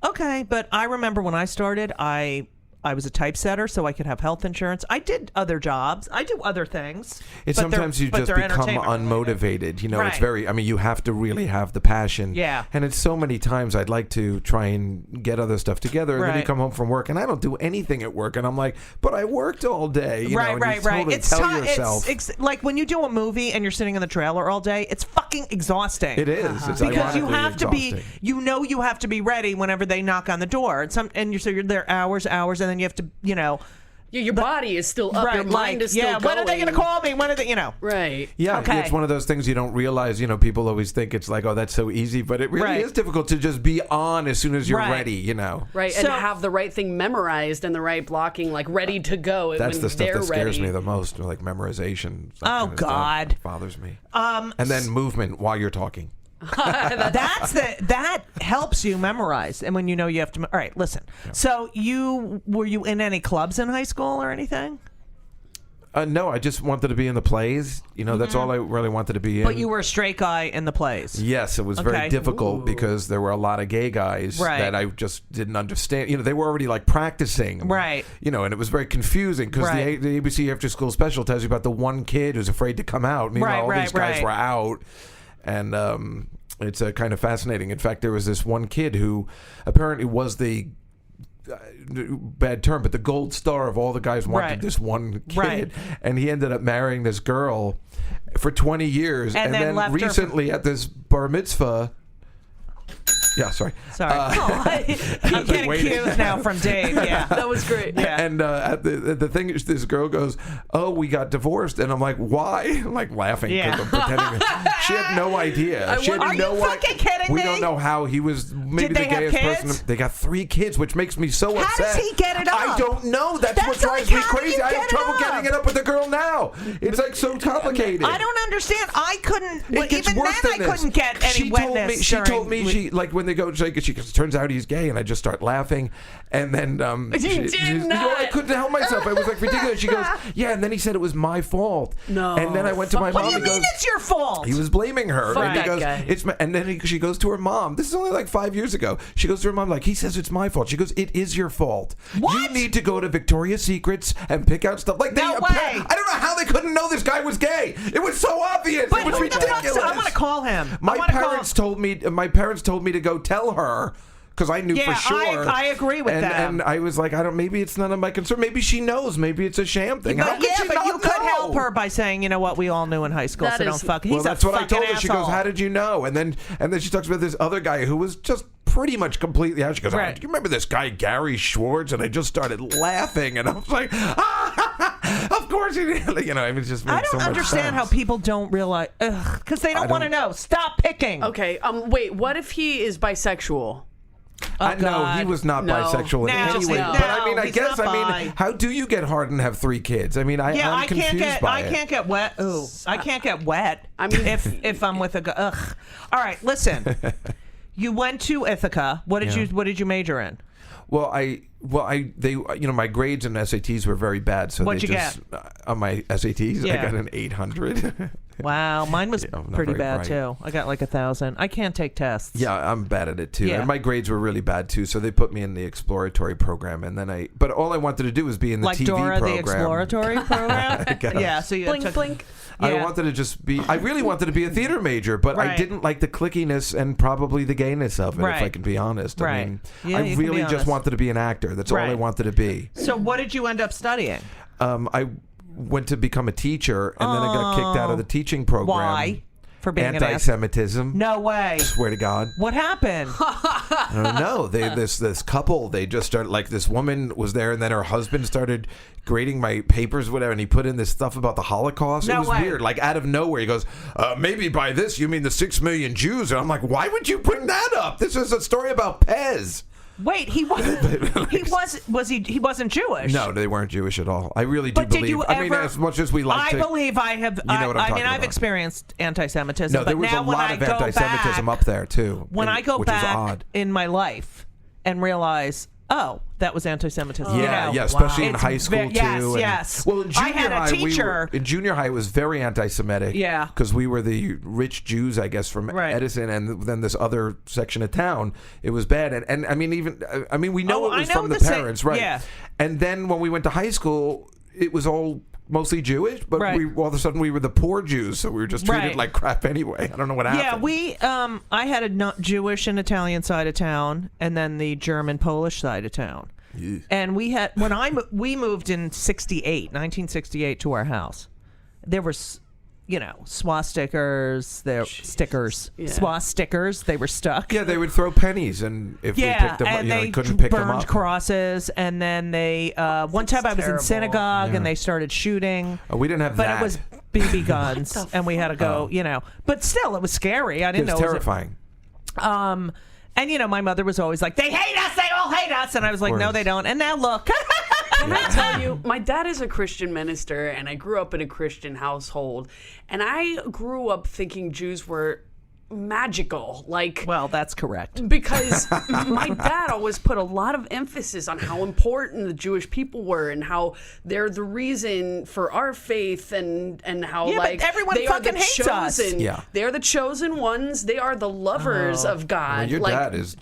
C: Okay, but I remember when I started, I was a typesetter, so I could have health insurance. I did other jobs. I do other things.
E: Sometimes you just become unmotivated. It's very, you have to really have the passion.
C: Yeah.
E: And it's so many times I'd like to try and get other stuff together. And then you come home from work, and I don't do anything at work. And I'm like, but I worked all day.
C: Right.
E: It's yourself.
C: It's like when you do a movie and you're sitting in the trailer all day, it's fucking exhausting.
E: It is. It's
C: because you have to
E: exhausting.
C: you have to be ready whenever they knock on the door. And so you're there hours, and then you have to,
D: your body is still up, your mind is still going.
C: When are they going to call me? When are they,
D: Right.
E: Yeah,
C: okay.
E: It's one of those things you don't realize. People always think it's like, oh, that's so easy, but it really is difficult to just be on as soon as you're ready.
D: Right, and have the right thing memorized and the right blocking, like ready to go.
E: That's the stuff that scares
D: ready.
E: me the most, like memorization.
C: Oh God,
E: it bothers me. And then movement while you're talking.
C: That helps you memorize, and when you have to. All right, listen. Yeah. So were you in any clubs in high school or anything?
E: No, I just wanted to be in the plays. That's all I really wanted to be in.
C: But you were a straight guy in the plays.
E: Yes, it was very difficult because there were a lot of gay guys that I just didn't understand. They were already like practicing.
C: Right.
E: And it was very confusing because the ABC After School Special tells you about the one kid who's afraid to come out. Meanwhile, all these guys were out. And it's kind of fascinating. In fact, there was this one kid who apparently was the bad term, but the gold star of all the guys wanted this one kid, and he ended up marrying this girl for 20 years, and then recently at this bar mitzvah. Yeah, sorry.
C: I'm getting cues now from Dave. Yeah,
D: that was great.
C: Yeah.
E: And the thing is, this girl goes, "Oh, we got divorced," and I'm like, "Why?" I'm like laughing because I'm pretending. She had no idea.
C: Are you fucking kidding me?
E: We don't know how he was. Maybe
C: Did they
E: the gayest
C: have kids?
E: person. They got 3 kids, which makes me so upset.
C: How does he get it up?
E: I don't know. That's what drives me crazy. I have trouble getting it up with the girl now. It's like so complicated.
C: I don't understand. I couldn't.
E: It gets
C: even
E: worse
C: then,
E: than
C: I couldn't get any wetness.
E: She told me she like when they go, she goes, turns out he's gay, and I just start laughing, and then I couldn't help myself. I was like ridiculous. She goes, yeah, and then he said it was my fault.
D: No.
E: And then I went to my mom.
C: What do you mean it's your fault?
E: He was blaming her.
D: Fuck
E: And he
D: that
E: goes,
D: guy.
E: it's my, and then she goes to her mom. This is only like 5 years ago. She goes to her mom like, he says it's my fault. She goes, it is your fault.
C: What?
E: You need to go to Victoria's Secrets and pick out stuff like
C: No way.
E: I don't know how they couldn't know this guy was gay. It was so obvious.
C: But
E: it was
C: who the fuck's-
E: ridiculous.
C: I want to call him.
E: My parents told me to go tell her. Because I knew
C: Yeah,
E: for sure.
C: I agree with them.
E: And I was like, maybe it's none of my concern. Maybe she knows. Maybe it's a sham thing. How
C: But
E: could she
C: but
E: not
C: you could
E: know?
C: help her by saying, you know what, we all knew in high school,
D: That
C: so
D: is-
C: don't fuck.
E: Well,
C: He's
E: that's
C: a
E: what I
C: fucking
E: told her. She goes,
C: asshole.
E: how did you know? And then she talks about this other guy who was just pretty much completely out. She goes,
C: Right.
E: do you remember this guy, Gary Schwartz? And I just started laughing. And I was like, of course he did. You know, it just made
C: I don't
E: so much
C: understand how
E: sense.
C: people don't realize, because they don't want to know. Stop picking.
D: Okay. Wait. What if he is bisexual?
E: I know
C: God.
E: he was not
D: No.
E: bisexual in
C: No,
E: any way.
D: no.
E: But I mean, I
C: he's
E: guess,
C: not
E: I mean, how do you get hard and have 3 kids? I mean,
C: Yeah,
E: I'm
C: I can't
E: confused
C: get.
E: by
C: I
E: it.
C: can't get wet. Ooh, I can't get wet.
D: I mean-
C: if I'm with a guy. Ugh. All right, listen. You went to Ithaca. What did you major in?
E: Well, they, my grades and SATs were very bad. So
C: What'd
E: they
C: you
E: just, on my SATs,
C: Yeah.
E: I got an 800.
C: Wow, mine was
E: I'm not
C: pretty
E: very
C: bad
E: bright.
C: too. I got like 1,000. I can't take tests.
E: Yeah, I'm bad at it too.
C: Yeah.
E: And my grades were really bad too, so they put me in the exploratory program, and then but all I wanted to do was be in the
C: Like
E: TV
C: Dora
E: program.
C: the Exploratory Program.
E: guess.
C: Yeah, so you
D: Blink,
C: took,
D: blink.
E: I
C: Yeah.
E: wanted to just be. I really wanted to be a theater major, but I
C: Right.
E: didn't like the clickiness and probably the gayness of it. If I
C: Right.
E: can be honest,
C: Right.
E: I mean,
C: Yeah,
E: I
C: you can be
E: really just
C: honest.
E: wanted to be an actor. That's all I
C: Right.
E: wanted to be.
C: So what did you end up studying?
E: I went to become a teacher, and then I got kicked out of the teaching program.
C: Why? For being an ass.
E: Anti-Semitism.
C: No way.
E: Swear to God.
C: What happened?
E: I don't know. This couple, they just started, like, this woman was there, and then her husband started grading my papers, whatever, and he put in this stuff about the Holocaust.
C: No
E: It was
C: way.
E: weird. Like, out of nowhere, he goes, maybe by this you mean the 6 million Jews. And I'm like, why would you bring that up? This is a story about Pez.
C: Wait, he wasn't. He wasn't Jewish.
E: No, they weren't Jewish at all. I really do
C: But did
E: believe.
C: you
E: I mean,
C: ever?
E: as much as we like
C: I
E: to.
C: believe I have.
E: know what I'm
C: I mean,
E: talking
C: I've
E: about.
C: experienced anti-Semitism.
E: No, there
C: but
E: was
C: now
E: a
C: when
E: lot
C: I
E: of
C: go
E: anti-Semitism
C: back,
E: up there too.
C: When I go
E: which is
C: back
E: odd.
C: in my life and realize, oh, that was anti-Semitism.
E: Yeah,
C: you know,
E: yeah, especially in
C: It's
E: high school too.
C: Yes,
E: and-
C: yes.
E: Well, in junior
C: I had a
E: high,
C: teacher.
E: in junior high, it was very anti-Semitic.
C: Yeah.
E: because we were the rich Jews, I guess, from
C: Right.
E: Edison, and then this other section of town. It was bad, and I mean, we know
C: Oh,
E: it was
C: I know
E: from the
C: the same-
E: parents, right?
C: yeah.
E: And then when we went to high school, it was all mostly Jewish, but
C: Right.
E: all of a sudden we were the poor Jews, so we were just treated
C: Right.
E: like crap anyway. I don't know what happened.
C: Yeah, we. I had a not Jewish and Italian side of town, and then the German Polish side of town. And we had we moved in 1968 to our house. There was, swastikas, swastikas. They were stuck.
E: Yeah, they would throw pennies, and if we picked them up,
C: and
E: they
C: they
E: couldn't pick them
C: burned
E: up.
C: crosses, and then they. One time I was in
D: terrible.
C: synagogue, and they started shooting.
E: Oh, we didn't have
C: But
E: that.
C: it was BB guns, and we had to go. But still, it was scary. I
E: It
C: didn't
E: was
C: know.
E: terrifying.
C: And my mother was always like, "They hate us. They all hate us." And I was like, "No,
E: course.
C: they don't." And now look.
D: Can I tell you, my dad is a Christian minister, and I grew up in a Christian household, and I grew up thinking Jews were magical, like.
C: Well, that's correct.
D: Because my dad always put a lot of emphasis on how important the Jewish people were and how they're the reason for our faith and how
C: Yeah, but everyone
D: they are the
C: fucking hates us.
D: chosen.
E: Yeah.
D: They're the chosen ones. They are the lovers of God.
E: Well, your
D: like,
E: dad is.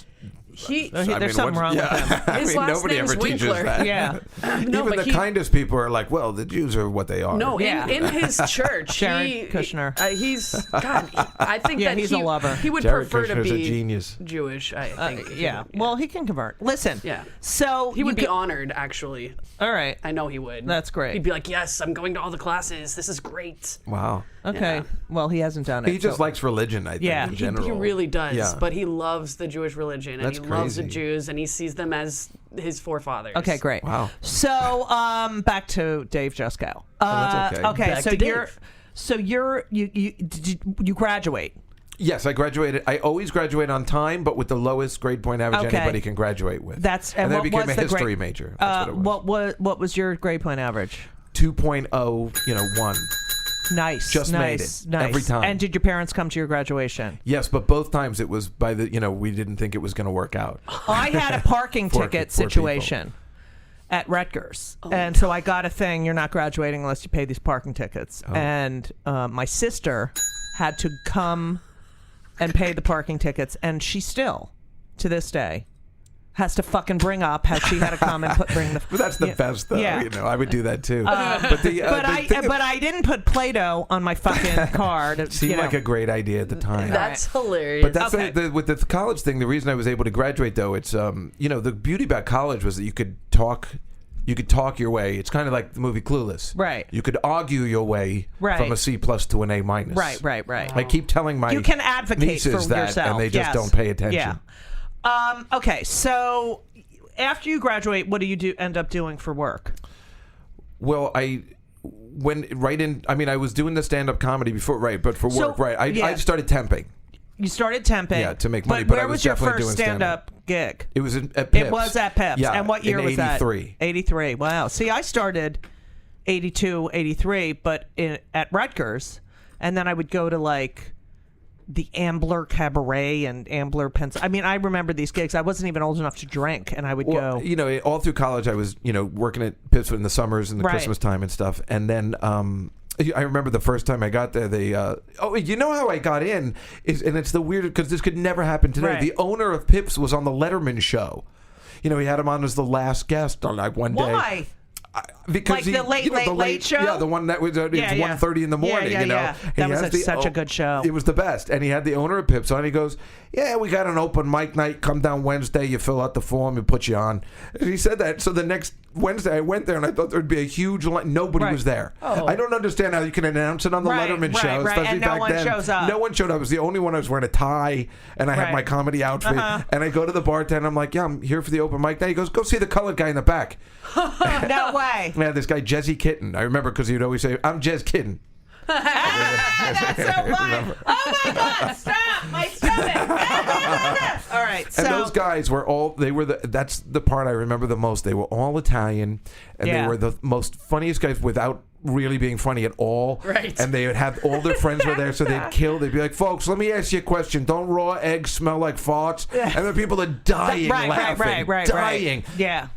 D: he.
C: There's something wrong with him.
E: I
D: His
E: mean,
D: last
E: nobody
D: name's
E: ever teaches
D: Winkler.
E: that.
C: Yeah.
D: No,
E: Even
D: but
E: the kindest people are like, well, the Jews are what they are.
D: No,
C: Yeah.
D: in his church,
C: Jared Kushner.
D: He's God. I think
C: Yeah,
D: that
C: he's a lover.
D: He would
E: Jared
D: prefer to
E: Kushner's a
D: be
E: genius.
D: Jewish. I think.
C: Yeah. Well, he can convert. Listen.
D: Yeah.
C: So
D: He would
C: you
D: be
C: co-
D: honored. Actually,
C: All right.
D: I know he would.
C: That's great.
D: He'd be like, "Yes, I'm going to all the classes. This is great."
E: Wow.
C: Okay.
D: Yeah.
C: Well, he hasn't done it.
E: He just
C: so-
E: likes religion, I think,
C: Yeah.
E: in
C: He
E: general.
D: He really does.
E: Yeah.
D: But he loves the Jewish religion, and
E: That's
D: he loves the
E: crazy.
D: Jews, and he sees them as his forefathers.
C: Okay, great.
E: Wow.
C: So, back to Dave Juskow.
E: that's okay.
C: Okay,
D: Back
C: so
D: to
C: you're,
D: Dave.
C: so you're you graduate.
E: Yes, I graduated. I always graduate on time, but with the lowest grade point average
C: Okay.
E: anybody can graduate with.
C: That's
E: and then I
C: what
E: became
C: was
E: a
C: the
E: history
C: grade-
E: major. That's what it was.
C: What was your grade point average?
E: 2.0, 1.
C: Nice.
E: Just made it.
C: Nice.
E: Every time.
C: And did your parents come to your graduation?
E: Yes, but both times it was by the, we didn't think it was going to work out.
C: I had a parking ticket situation at Rutgers. And so I got a thing, you're not graduating unless you pay these parking tickets. And my sister had to come and pay the parking tickets, and she still, to this day, has to fucking bring up how she had to come and bring the.
E: But that's the best, though.
C: Yeah.
E: I would do that too. But
C: I didn't put Play-Doh on my fucking card.
E: It seemed like a great idea at the time.
D: That's hilarious.
E: But that's with the college thing. The reason I was able to graduate, though, it's the beauty about college was that you could talk. You could talk your way. It's kind of like the movie Clueless.
C: Right.
E: You could argue your way from a C+ to an A-.
C: Right.
E: I keep telling my
C: you can advocate
E: nieces
C: for
E: that,
C: yourself,
E: and they just don't pay attention.
C: Yeah. Okay, so after you graduate, what do you end up doing for work?
E: Well, I was doing the stand-up comedy before, right? But for work, I started temping.
C: You started temping.
E: Yeah, to make money. But
C: where was your first stand-up gig?
E: It was at Pips.
C: It was at Pips.
E: Yeah,
C: and what year was that?
E: 83.
C: 83. Wow. See, I started 82, 83, but at Rutgers, and then I would go to like the Ambler Cabaret and Ambler, Pennsylvania. I mean, I remember these gigs. I wasn't even old enough to drink, and I would go.
E: All through college, I was, working at Pips in the summers and the Christmas time and stuff. And then I remember the first time I got there, they, you know how I got in? And it's the weird, because this could never happen today.
C: Right.
E: The owner of Pips was on the Letterman show. He had him on as the last guest on one day.
C: Why?
E: Because
C: like the late show?
E: Yeah, the one that was it's 1:30 in the morning.
C: Yeah. That was such a good show.
E: It was the best. And he had the owner of Pips on. He goes, "Yeah, we got an open mic night. Come down Wednesday. You fill out the form and put you on." And he said that. So the next Wednesday, I went there and I thought there'd be a huge line. Nobody was there.
C: Oh.
E: I don't understand how you can announce it on the Letterman show, especially
C: and
E: back then.
C: Shows up.
E: No one showed up. I was the only one. I was wearing a tie and I had my comedy outfit. And I go to the bartender. I'm like, "Yeah, I'm here for the open mic night." He goes, "Go see the colored guy in the back."
C: No way.
E: Yeah, this guy Jesse Kitten. I remember because he'd always say, "I'm Jez Kitten."
C: That's so funny. Oh my God! Stop! My stomach. All right. So
E: and those guys were all. That's the part I remember the most. They were all Italian, and they were the most funniest guys without really being funny at all.
D: Right.
E: And they would have all their friends were there, so they'd kill. They'd be like, "Folks, let me ask you a question. Don't raw eggs smell like farts?" And the people are dying laughing, dying.
C: Yeah.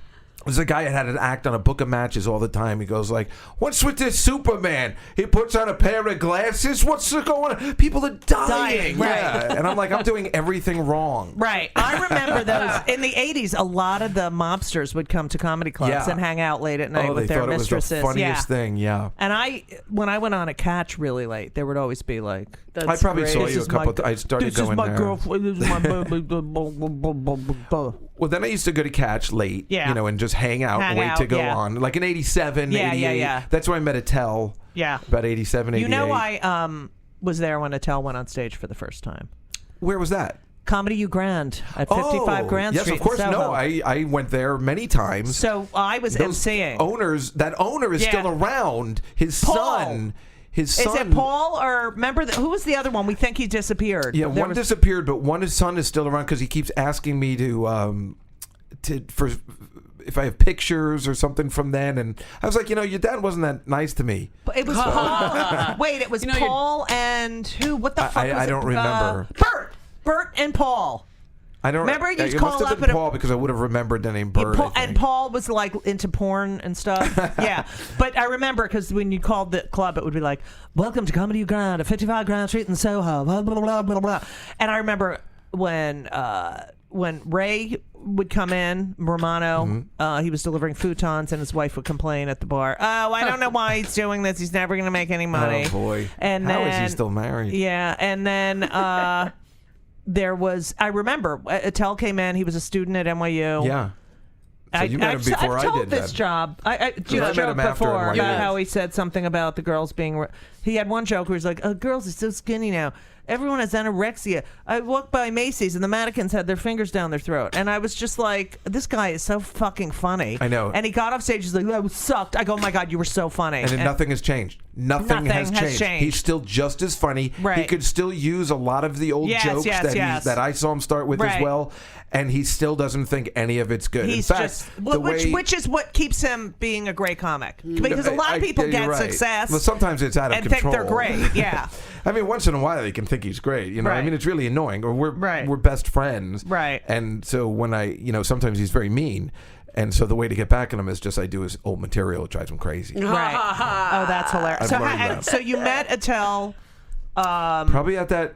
E: There's a guy that had an act on a book of matches all the time. He goes like, "What's with this Superman? He puts on a pair of glasses. What's going on? People are dying." Yeah. And I'm like, I'm doing everything wrong.
C: Right. I remember those in the 80s. A lot of the mobsters would come to comedy clubs and hang out late at night with their mistresses.
E: It was the funniest thing. Yeah.
C: And when I went on a catch really late, there would always be like,
E: I probably saw you a couple. I started going there.
C: This is my girlfriend. This is my
E: Well, then I used to go to catch late, and just hang out and wait to go on. Like in 87, 88. Yeah. That's where I met Attell. Yeah. About 87, 88.
C: You know, I was there when Attell went on stage for the first time.
E: Where was that?
C: Comedy U Grand at 55 Grand Street.
E: Yes, of course.
C: In Soho.
E: No, I went there many times.
C: So I was emceeing.
E: That owner is still around. His
C: Paul.
E: son. His son.
C: Is it Paul or remember who was the other one? We think he disappeared.
E: Yeah, one disappeared, but his son is still around because he keeps asking me to if I have pictures or something from then, and I was like, your dad wasn't that nice to me.
C: It was Paul. Wait, it was Paul and who? What the fuck was it?
E: I don't remember.
C: Bert and Paul.
E: I don't
C: remember. You
E: it
C: call
E: must have
C: up
E: been Paul because I would have remembered the name Bert.
C: And Paul was like into porn and stuff. Yeah, but I remember because when you called the club, it would be like, "Welcome to Comedy U Grand at 55 Grand Street in Soho." Blah blah blah blah blah. And I remember when Ray would come in, Romano, he was delivering futons, and his wife would complain at the bar. "Oh, I don't know why he's doing this. He's never going to make any money."
E: Oh boy!
C: And
E: how is he still married?
C: Yeah, and then. I remember Attell came in. He was a student at NYU.
E: Yeah. So you met him before
C: I've
E: I
C: told
E: did
C: this
E: that.
C: job. I
E: met him
C: before
E: after
C: about how he said something about the girls being. He had one joke where he's like, "Oh, girls are so skinny now. Everyone has anorexia. I walked by Macy's and the mannequins had their fingers down their throat." And I was just like, this guy is so fucking funny.
E: I know.
C: And he got off stage. He's like, "That sucked." I go, "Oh my God, you were so funny."
E: And then nothing has changed. Nothing has changed. He's still just as funny.
C: Right.
E: He could still use a lot of the old jokes that I saw him start with as well, and he still doesn't think any of it's good.
C: He's
E: in fact,
C: which is what keeps him being a great comic, because a lot of people get success.
E: Well, sometimes it's out of control.
C: And think they're great. Yeah.
E: I mean, once in a while they can think he's great. You know, I mean, it's really annoying. Or we're best friends.
C: Right.
E: And so when sometimes he's very mean. And so the way to get back at him is just I do his old material. It drives him crazy.
C: Right. Oh, that's hilarious. So you met Attell.
E: Probably at that.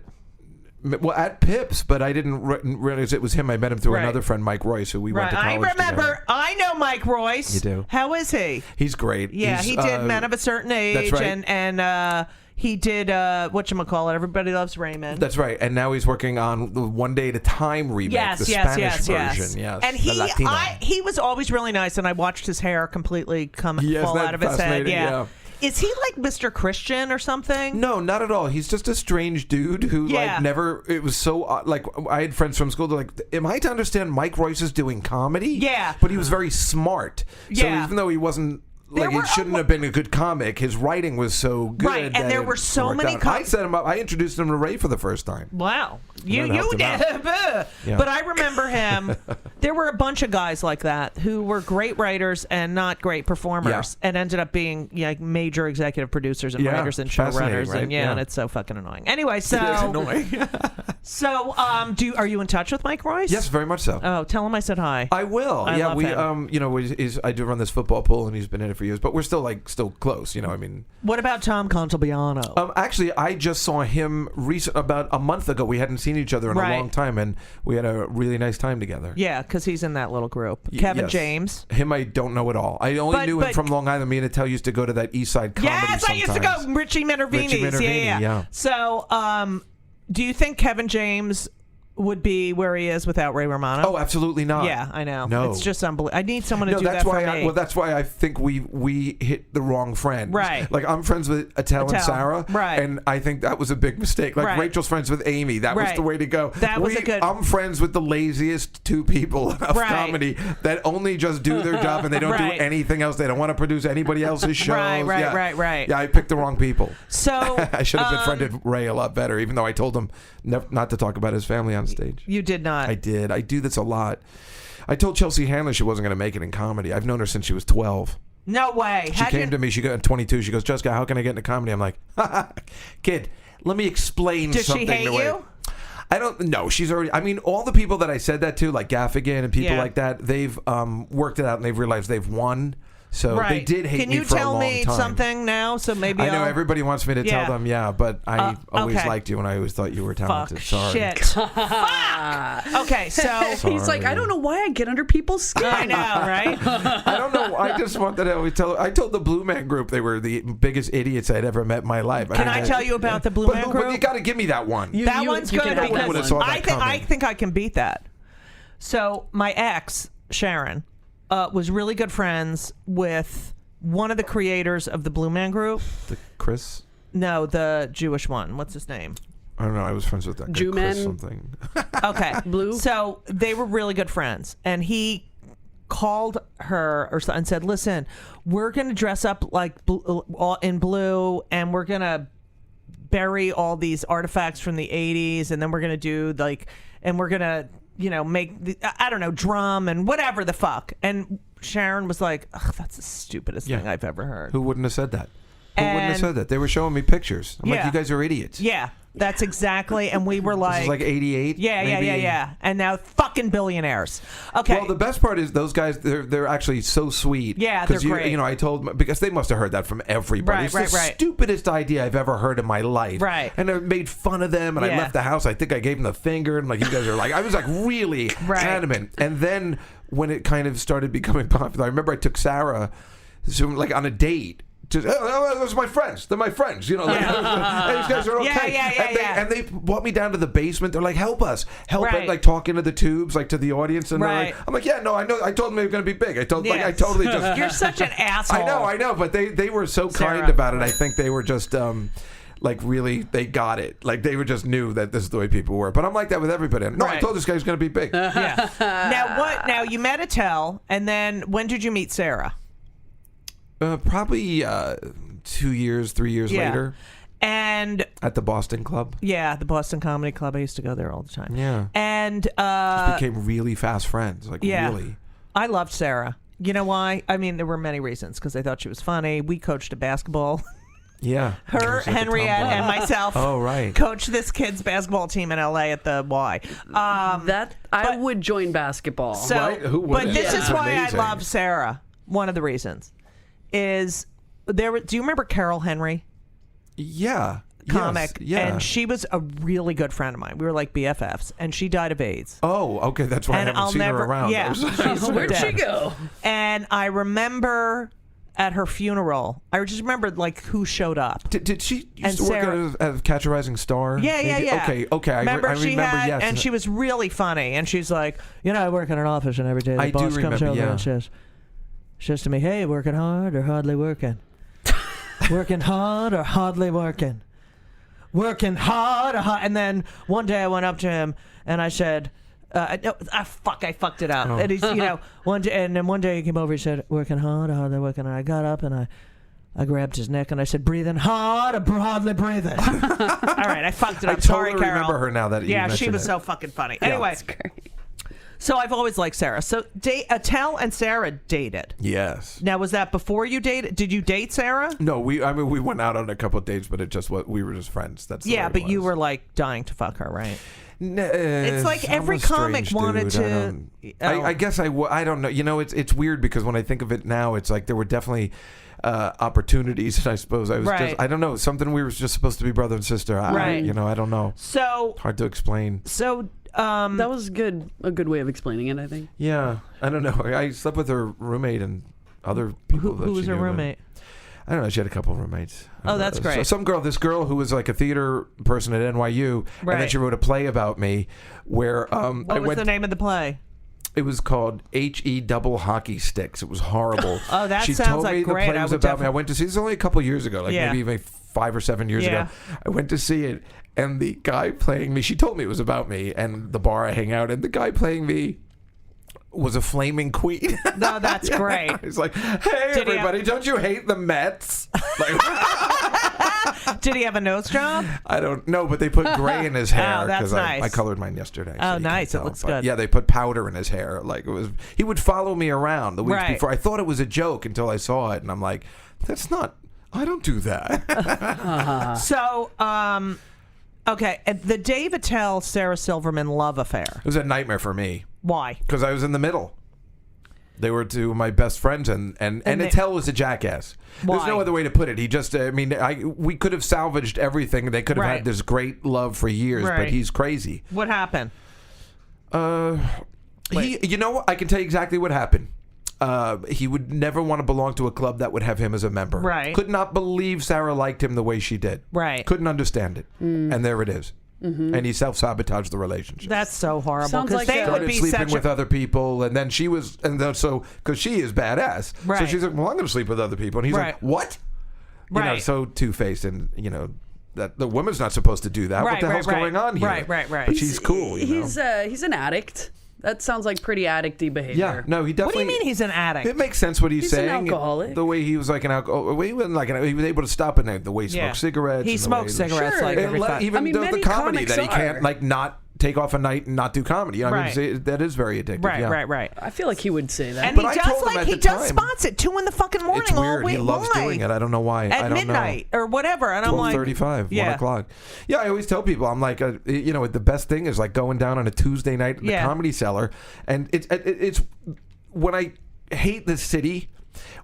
E: Well, at Pips, but I didn't realize it was him. I met him through another friend, Mike Royce, who we went to college together.
C: I know Mike Royce.
E: You do?
C: How is he?
E: He's great.
C: Yeah, he did Men of a Certain Age.
E: That's right.
C: And he did whatchamacallit, Everybody Loves Raymond.
E: That's right. And now he's working on the One Day at a Time remake, the Spanish version. Yes.
C: And he was always really nice, and I watched his hair completely fall out of his head. Yeah. Is he like Mr. Christian or something?
E: No, not at all. He's just a strange dude who never. It was so like I had friends from school. They're like, "Am I to understand Mike Royce is doing comedy?"
C: Yeah,
E: but he was very smart. So even though he wasn't. Like, he shouldn't have been a good comic. His writing was so good.
C: Right, and there were so many
E: I set him up. I introduced him to Ray for the first time.
C: Wow. You did. Yeah. But I remember him. There were a bunch of guys like that who were great writers and not great performers and ended up being major executive producers and writers and showrunners. Right? And it's so fucking annoying. Anyway, so.
E: It is annoying.
C: So, are you in touch with Mike Royce?
E: Yes, very much so.
C: Oh, tell him I said hi.
E: I will.
C: I love
E: him. I do run this football pool, and he's been in it for years, but we're still close. I mean.
C: What about Tom Contalbiano?
E: Actually, I just saw him about a month ago. We hadn't seen each other in a long time, and we had a really nice time together.
C: Yeah, because he's in that little group. Kevin James.
E: Him, I don't know at all. I only knew him from Long Island. Me and Attell used to go to that East Side comedy.
C: Yes,
E: sometimes.
C: I used to go. Richie Minervini's. Yeah. So, do you think Kevin James would be where he is without Ray Romano?
E: Oh, absolutely not.
C: Yeah, I know.
E: No.
C: It's just unbelievable. I need someone to do that for me.
E: That's why I think we hit the wrong friends.
C: Right.
E: Like, I'm friends with Attell and Sarah.
C: Right.
E: And I think that was a big mistake. Like, Rachel's friends with Amy. That was the way to go.
C: That was a good...
E: I'm friends with the laziest two people of comedy that only just do their job and they don't do anything else. They don't want to produce anybody else's shows.
C: Right.
E: Yeah, I picked the wrong people.
C: So...
E: I should have befriended Ray a lot better, even though I told him not to talk about his family on stage.
C: You did not.
E: I did. I do this a lot. I told Chelsea Handler she wasn't going to make it in comedy. I've known her since she was 12.
C: No way.
E: She came to me. She got 22. She goes, Juskow, how can I get into comedy? I'm like, kid, let me explain something.
C: Does she hate you?
E: I don't know. She's already. I mean, all the people that I said that to, like Gaffigan and people like that, they've worked it out and they've realized they've won. So they did hate me for a long time.
C: Can you tell me something now? So maybe
E: I know everybody wants me to tell them, but I always liked you and I always thought you were talented. Sorry.
C: Shit. Fuck. Okay, so
D: he's like, I don't know why I get under people's skin.
C: I know, right?
E: I don't know. I just wanted to always tell. I told the Blue Man Group they were the biggest idiots I'd ever met in my life.
C: Can I tell you about the Blue Man Group?
E: But you got to give me that one.
C: That one's good because I think I can beat that. So my ex Sharon was really good friends with one of the creators of the Blue Man Group.
E: The Chris?
C: No, the Jewish one. What's his name?
E: I don't know. I was friends with that guy, Chris something.
C: Okay.
D: Blue?
C: So they were really good friends. And he called her and said, listen, we're going to dress up like in blue and we're going to bury all these artifacts from the 80s and then we're going to do and we're going to make drum and whatever the fuck. And Sharon was like, ugh, that's the stupidest thing I've ever heard.
E: Who wouldn't have said that? Who wouldn't have said that? They were showing me pictures. I'm like, you guys are idiots.
C: Yeah, that's exactly. And we were like,
E: this is like 88.
C: Yeah. And now fucking billionaires. Okay.
E: Well, the best part is those guys. They're actually so sweet.
C: Yeah, they're great.
E: I told because they must have heard that from everybody. It's the stupidest idea I've ever heard in my life.
C: Right.
E: And I made fun of them, and I left the house. I think I gave them the finger, and like you guys are like, I was like really adamant. And then when it kind of started becoming popular, I remember I took Sarah, on a date. Those are my friends. They're my friends. Hey, these guys are okay. And they brought me down to the basement. They're like, help us. Like talking to the tubes, like to the audience. And I'm like, yeah, no, I know. I told them they were going to be big. I totally just.
C: You're such an asshole.
E: I know. But they were so kind about it. I think they were just. Really, they got it. Like, they just knew that this is the way people were. But I'm like that with everybody. No, I told this guy he's going to be big.
C: Yeah. Now you met Attell, and then when did you meet Sarah?
E: Probably 3 years later.
C: And
E: at the Boston Club.
C: Yeah, the Boston Comedy Club. I used to go there all the time.
E: Yeah.
C: And
E: just became really fast friends. Like really.
C: I loved Sarah. You know why? I mean, there were many reasons. Because I thought she was funny. We coached a basketball.
E: Yeah.
C: Her, Henriette, and myself coached this kid's basketball team in LA at the Y.
D: I would join basketball.
C: So,
E: right? Who wouldn't?
C: But this is why
E: amazing.
C: I love Sarah. One of the reasons is do you remember Carol Henry?
E: Yeah.
C: Comic.
E: Yes. Yeah.
C: And she was a really good friend of mine. We were like BFFs. And she died of AIDS.
E: Oh, okay. That's why I haven't seen her around.
C: Yeah.
D: Where'd she go?
C: And I remember at her funeral, I just remembered like who showed up.
E: Did she used to work at Catch a Rising Star?
C: Yeah.
E: Okay. I remember, yes.
C: And she was really funny. And she's like, I work in an office, and every day the
E: I
C: boss
E: do
C: comes
E: remember,
C: over and says to me, hey, working hard or hardly working? Working hard or hardly working? Working hard or hard? And then one day I went up to him and I said, I fucked it up. And he's, one day he came over, he said, working hard or hardly working? And I got up and I grabbed his neck and I said, breathing hard or hardly breathing? All right, I fucked it up.
E: I
C: Sorry,
E: totally
C: Carol.
E: remember her now that you mentioned
C: she was
E: it.
C: so fucking funny.
E: Yeah.
C: Anyway.
D: That's great.
C: So I've always liked Sarah. So Attell and Sarah dated.
E: Yes.
C: Now, was that before you dated? Did you date Sarah?
E: No, we went out on a couple of dates, but we were just friends. That's the way
C: but
E: it
C: you
E: was.
C: were like dying to fuck her, right?
E: It's
C: like
E: I'm
C: every
E: a
C: comic
E: strange
C: wanted
E: dude.
C: to.
E: I guess I don't know. It's weird because when I think of it now, it's like there were definitely opportunities, and I suppose I was just, I don't know, something we were just supposed to be brother and sister. I don't know.
C: So
E: hard to explain.
C: So
D: that was a good way of explaining it, I think.
E: Yeah, I don't know. I slept with her roommate and other people.
C: Who was her roommate?
E: I don't know. She had a couple of roommates.
C: Oh, that's great.
E: So this girl who was like a theater person at NYU, and then she wrote a play about me where
C: what was the name of the play?
E: It was called H.E. Double Hockey Sticks. It was horrible.
C: Oh, that
E: she
C: sounds
E: told
C: like
E: me
C: great.
E: The play was about me. I went to see it. It was only a couple of years ago, maybe even 5 or 7 years ago. I went to see it, and the guy playing me, she told me it was about me, and the bar I hang out in, the guy playing me was a flaming queen.
C: No, that's great.
E: He's like, hey, everybody, don't you hate the Mets? Like,
C: did he have a nose job?
E: I don't know, but they put gray in his hair.
C: Oh, that's nice.
E: I colored mine yesterday.
C: Oh,
E: so
C: nice. It looks good.
E: Yeah, they put powder in his hair. Like he would follow me around the weeks before. I thought it was a joke until I saw it, and I'm like, that's not. I don't do that.
C: So, okay, the Dave Attell Sarah Silverman love affair.
E: It was a nightmare for me.
C: Why?
E: Because I was in the middle. They were two of my best friends, and Attell was a jackass.
C: Why?
E: There's no other way to put it. He just, we could have salvaged everything. They could have had this great love for years, but he's crazy.
C: What happened?
E: You know what? I can tell you exactly what happened. He would never want to belong to a club that would have him as a member.
C: Right.
E: Could not believe Sarah liked him the way she did.
C: Right.
E: Couldn't understand it. And there it is. Mm-hmm. And he self-sabotaged the relationship.
C: That's so horrible.
D: Because
C: they would be
E: sleeping with other people, and then she was, because she is badass.
C: Right.
E: So she's like, well, I'm going to sleep with other people, and he's like, what? So two-faced, and that the woman's not supposed to do that. What the hell's going on here?
C: Right.
E: But she's cool.
D: He's an addict. That sounds like pretty addicty behavior.
E: Yeah, no, he definitely.
C: What do you mean he's an addict?
E: It makes sense what he's saying.
D: He's an alcoholic.
E: The way he was like an alcoholic. He wasn't like he was able to stop it. The way he smoked cigarettes.
C: He smokes cigarettes like every time.
E: Even the comedy that he can't not take off a night and not do comedy. I mean, that is very addictive.
C: Right.
D: I feel like he would say that.
C: And he does spots at 2 in the fucking morning.
E: It's weird.
C: All week.
E: He loves doing it. I don't know why.
C: At midnight or whatever. And I'm like
E: 12:35, 1 o'clock. Yeah, I always tell people, I'm like, the best thing is like going down on a Tuesday night at the Comedy Cellar, and it's when I hate the city.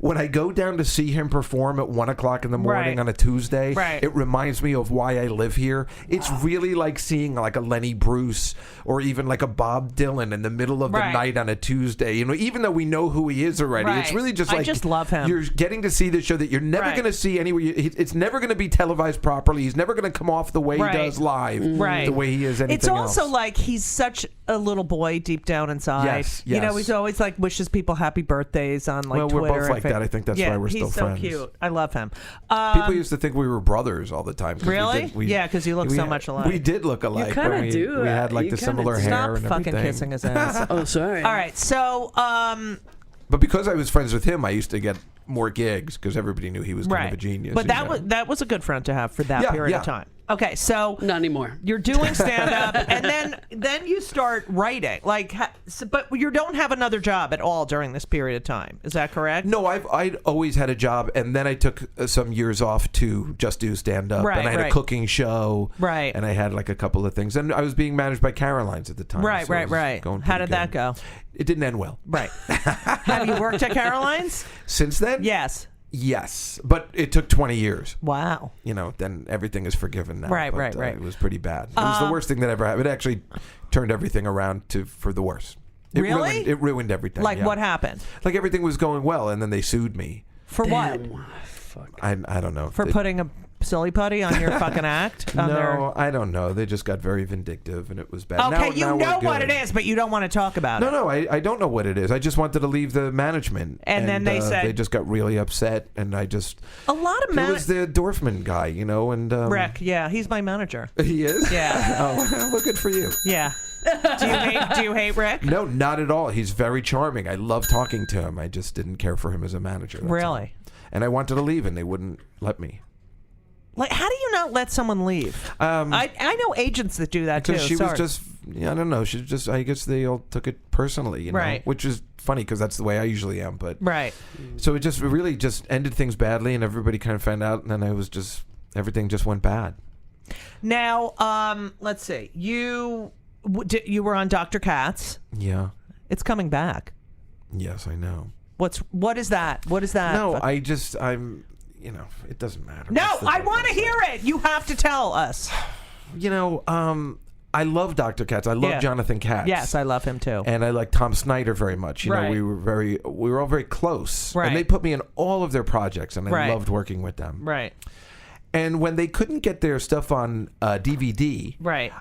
E: When I go down to see him perform at 1 o'clock in the morning on a Tuesday, it reminds me of why I live here. It's really like seeing like a Lenny Bruce or even like a Bob Dylan in the middle of the night on a Tuesday. Even though we know who he is already, it's really just like
C: I just love him.
E: You're getting to see the show that you're never going to see anywhere. It's never going to be televised properly. He's never going to come off the way he does live, the way he is anything
C: It's also
E: else.
C: like he's such a little boy deep down inside.
E: Yes.
C: He's always like wishes people happy birthdays on like Twitter.
E: We're both like that. I think that's why we're still friends.
C: He's so cute. I love him.
E: People used to think we were brothers all the time.
C: Really? Yeah, because you look so much alike.
E: We did look alike.
D: You kind of do.
E: We had like the similar hair
C: Stop
E: and
C: fucking
E: everything.
C: kissing his ass.
D: Oh, sorry.
C: All right, so
E: But because I was friends with him, I used to get more gigs because everybody knew he was kind of a genius.
C: But that was a good friend to have for that period of time. Okay, so
D: Not anymore.
C: You're doing stand up, and then you start writing. But you don't have another job at all during this period of time. Is that correct?
E: No, I'd always had a job, and then I took some years off to just do stand up. And I had a cooking show.
C: Right.
E: And I had like a couple of things, and I was being managed by Caroline's at the time.
C: Right.
E: So
C: How did that go?
E: It didn't end well.
C: Right. Have you worked at Caroline's
E: Since then?
C: Yes,
E: but it took 20 years.
C: Wow.
E: Then everything is forgiven now.
C: Right.
E: It was pretty bad. It was the worst thing that ever happened. It actually turned everything around for the worse.
C: Really?
E: It ruined everything.
C: Like what happened?
E: Like everything was going well, and then they sued me.
C: For what?
E: I don't know.
C: For putting a silly putty on your fucking act?
E: I don't know. They just got very vindictive, and it was bad.
C: Okay,
E: now
C: you know what it is, but you don't want to talk about it.
E: No, I don't know what it is. I just wanted to leave the management.
C: And then they said...
E: They just got really upset, and I just...
C: A lot of
E: It was the Dorfman guy, and...
C: Rick, yeah, he's my manager.
E: He is?
C: Yeah.
E: Oh, well, good for you.
C: Yeah. Do you hate Rick?
E: No, not at all. He's very charming. I love talking to him. I just didn't care for him as a manager.
C: Really?
E: All. And I wanted to leave, and they wouldn't let me.
C: Like, how do you not let someone leave? I know agents that do that too.
E: Because she
C: Sorry.
E: was just, I don't know. She just, I guess they all took it personally,
C: right?
E: Which is funny because that's the way I usually am. But
C: right.
E: So it just really just ended things badly, and everybody kind of found out, and then everything just went bad.
C: Now, let's see. You were on Dr. Katz.
E: Yeah.
C: It's coming back.
E: Yes, I know.
C: What is that? What is that?
E: No, I'm. It doesn't matter.
C: No, I want to hear it. You have to tell us.
E: I love Dr. Katz. I love Jonathan Katz.
C: Yes, I love him too.
E: And I like Tom Snyder very much.
C: Right.
E: We were all very close.
C: Right.
E: And they put me in all of their projects, and I loved working with them.
C: Right.
E: And when they couldn't get their stuff on DVD,
C: right.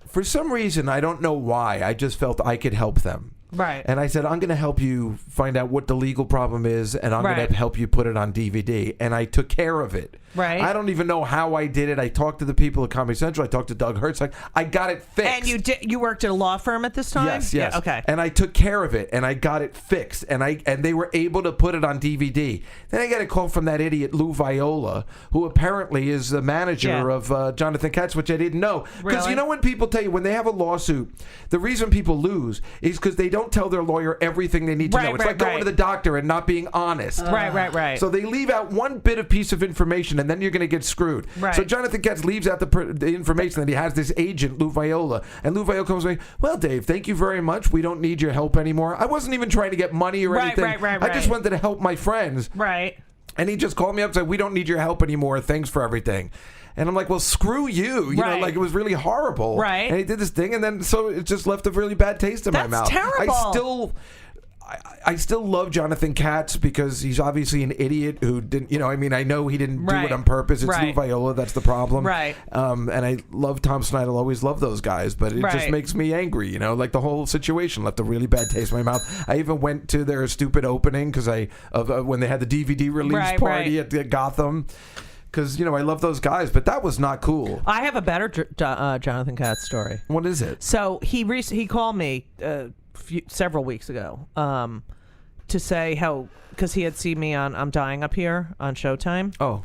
E: For some reason, I don't know why, I just felt I could help them.
C: Right.
E: And I said, I'm going to help you find out what the legal problem is, and I'm going to help you put it on DVD. And I took care of it.
C: Right.
E: I don't even know how I did it. I talked to the people at Comedy Central. I talked to Doug Hertzog. I got it fixed.
C: And you worked at a law firm at this time?
E: Yes.
C: Yeah, okay.
E: And I took care of it, and I got it fixed, and they were able to put it on DVD. Then I got a call from that idiot Lou Viola, who apparently is the manager of Jonathan Katz, which I didn't know. Because
C: Really?
E: when people tell you, when they have a lawsuit, the reason people lose is because they don't tell their lawyer everything they need to know. It's like going to the doctor and not being honest.
C: Right.
E: So they leave out one piece of information, and then you're going to get screwed.
C: Right.
E: So Jonathan Katz leaves out the information that he has this agent, Lou Viola. And Lou Viola comes away, well, Dave, thank you very much. We don't need your help anymore. I wasn't even trying to get money or anything.
C: Right.
E: I just wanted to help my friends.
C: Right.
E: And he just called me up and said, we don't need your help anymore. Thanks for everything. And I'm like, well, screw you. You know, like it was really horrible.
C: Right.
E: And he did this thing, and then so it just left a really bad taste in my mouth.
C: That's terrible.
E: I still love Jonathan Katz because he's obviously an idiot who didn't, I know he didn't do it on purpose. It's Lou Viola, that's the problem.
C: Right.
E: And I love Tom Snyder. I'll always love those guys, but it just makes me angry, like the whole situation left a really bad taste in my mouth. I even went to their stupid opening because when they had the DVD release party at Gotham. Because, I love those guys, but that was not cool.
C: I have a better Jonathan Katz story.
E: What is it?
C: So he called me several weeks ago to say how, because he had seen me on I'm Dying Up Here on Showtime.
E: Oh.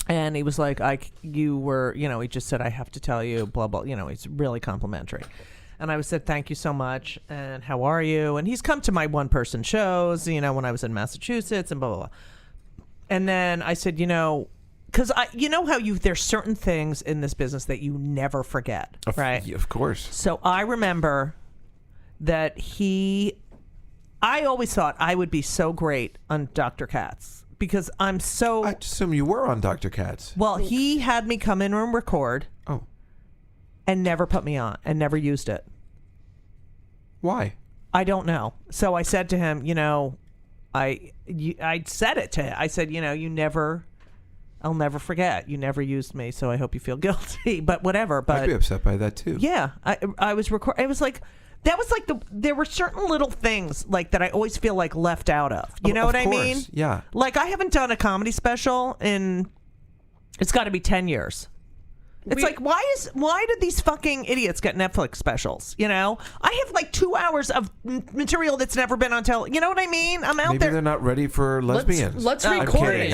C: And he was like, he just said, I have to tell you, blah, blah. He's really complimentary. And I said, thank you so much. And how are you? And he's come to my one-person shows, when I was in Massachusetts and blah, blah, blah. And then I said, because how there's certain things in this business that you never forget, right?
E: Of course.
C: So I remember that I always thought I would be so great on Dr. Katz because I'm so...
E: I assume you were on Dr. Katz.
C: Well, he had me come in and record.
E: Oh.
C: And never put me on and never used it.
E: Why?
C: I don't know. So I said to him, I said it to him. I said, I'll never forget. You never used me, so I hope you feel guilty. But whatever. But
E: I'd be upset by that too.
C: Yeah, I was recording. It was like there were certain little things like that I always feel like left out of. You know what I mean?
E: Yeah.
C: Like I haven't done a comedy special in it's got to be 10 years. It's like, why did these fucking idiots get Netflix specials? You know, I have like 2 hours of material that's never been on television. You know what I mean? I'm out
E: Maybe
C: there.
E: they're not ready for lesbians.
D: Let's
E: I'm
D: record
E: kidding.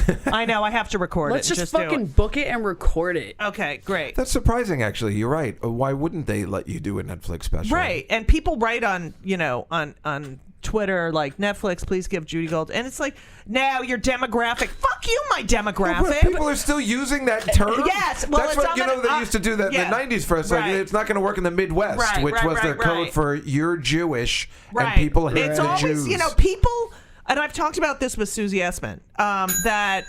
D: it.
C: I know. I have to record
D: Let's
C: it.
D: just
C: do
D: fucking
C: it.
D: book it and record it.
C: Okay, great.
E: That's surprising, actually. You're right. Why wouldn't they let you do a Netflix special?
C: Right, and people write on on Twitter like, Netflix, please give Judy Gold, and it's like, now your demographic. Fuck you, my demographic.
E: People are still using that term.
C: Yes, well,
E: that's
C: it's
E: what
C: on
E: they used to do that in the '90s for us. Like,
C: right.
E: it's not going to work in the Midwest,
C: Right,
E: which was their code
C: right.
E: for you're Jewish
C: Right.
E: and people hate
C: It's
E: the
C: always,
E: Jews.
C: people, and I've talked about this with Susie Essman, that.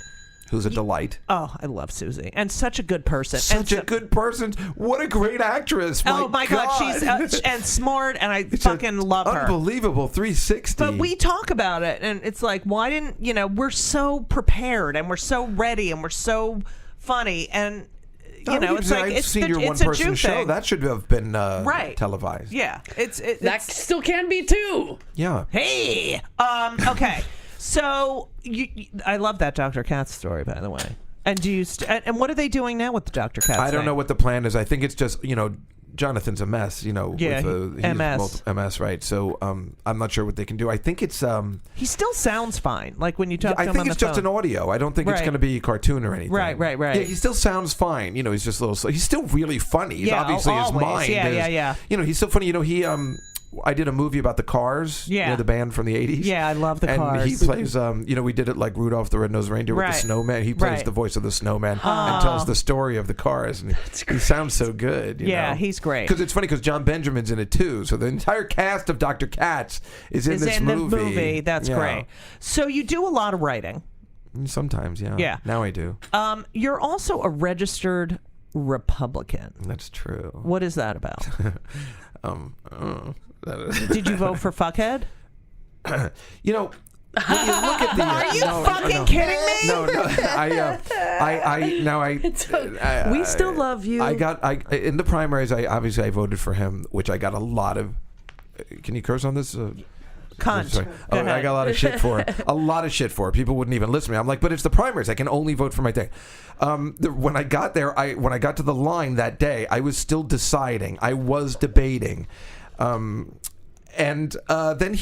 E: Who's a delight.
C: Oh, I love Susie, and such a good person.
E: Such a good person. What a great actress.
C: Oh my God, she's and smart, and I fucking love her.
E: Unbelievable 360.
C: But we talk about it, and it's like, why didn't we're so prepared, and we're so ready, and we're so funny, and it's like
E: I've
C: it's
E: seen your
C: it's a
E: one-person
C: Jew
E: show.
C: thing.
E: That should have been
C: Right.
E: televised.
C: Yeah, it's
D: That still can be too.
E: Yeah.
C: Hey, okay. So I love that Dr. Katz story, by the way. And do you and what are they doing now with the Dr. Katz?
E: I don't know what the plan is. I think it's just Jonathan's a mess.
C: Yeah,
E: with
C: MS.
E: MS, right? So I'm not sure what they can do. I think it's
C: he still sounds fine. Like when you talk to him on the phone.
E: I think it's just an audio. I don't think it's
C: Right.
E: going to be a cartoon or anything.
C: Right.
E: Yeah, he still sounds fine. He's just a little. He's still really funny. He's
C: Yeah,
E: obviously his
C: always.
E: mind.
C: Yeah.
E: He's so funny. He I did a movie about the Cars.
C: Yeah.
E: The band from the 80s.
C: Yeah, I love the
E: and
C: Cars.
E: he plays. We did it like Rudolph the Red-Nosed Reindeer with
C: Right.
E: the snowman. He plays
C: Right.
E: the voice of the snowman and tells the story of the Cars. And he sounds so good. You know?
C: He's great.
E: Because it's funny because John Benjamin's in it too. So the entire cast of Dr. Katz is in this movie.
C: the movie. That's
E: Yeah.
C: great. So you do a lot of writing.
E: Sometimes, yeah.
C: Yeah.
E: Now I do.
C: You're also a registered Republican.
E: That's true.
C: What is that about?
E: That
C: Did you vote for fuckhead?
E: when you look at the.
C: Are you fucking kidding me?
E: No.
D: We still love you.
E: In the primaries. I voted for him, which I got a lot of. Can you curse on this?
C: Cunt.
E: Sorry.
C: Go
E: I
C: ahead.
E: got a lot of shit for it. A lot of shit for it. People wouldn't even listen to me. I'm like, but it's the primaries. I can only vote for my thing. When I got there, when I got to the line that day, I was still deciding. I was debating. And then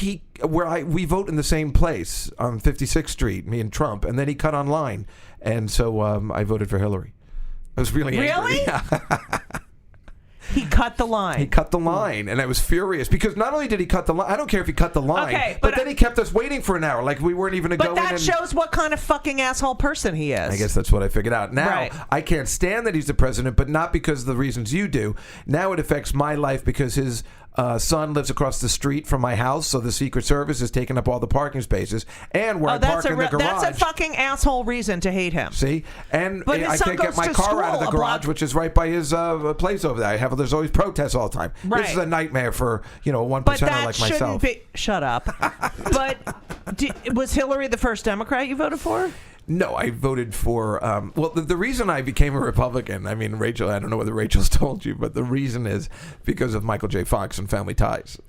E: we vote in the same place on 56th Street, me and Trump, and then he cut online, and so I voted for Hillary. I was really angry.
C: Really?
E: Yeah.
C: He cut the line.
E: He cut the line, and I was furious because not only did he cut the line, I don't care if he cut the line,
C: Okay,
E: but
C: but
E: then he kept us waiting for an hour, like we weren't even going to go
C: But
E: in.
C: that shows what kind of fucking asshole person he is.
E: I guess that's what I figured out. Now,
C: Right.
E: I can't stand that he's the president, but not because of the reasons you do. Now it affects my life because his son lives across the street from my house, so the Secret Service has taken up all the parking spaces, and where I park in the garage.
C: That's a fucking asshole reason to hate him.
E: See? And
C: But his
E: I
C: son
E: can't get
C: goes
E: my
C: to
E: car
C: school
E: out of the
C: a
E: garage,
C: block-
E: which is right by his place over there. There's always protests all the time.
C: Right.
E: This is a nightmare for, a 1%er
C: But that
E: like
C: shouldn't
E: myself.
C: be. Shut up. But was Hillary the first Democrat you voted for?
E: No, I voted for. The reason I became a Republican, I mean, Rachel, I don't know whether Rachel's told you, but the reason is because of Michael J. Fox and Family Ties.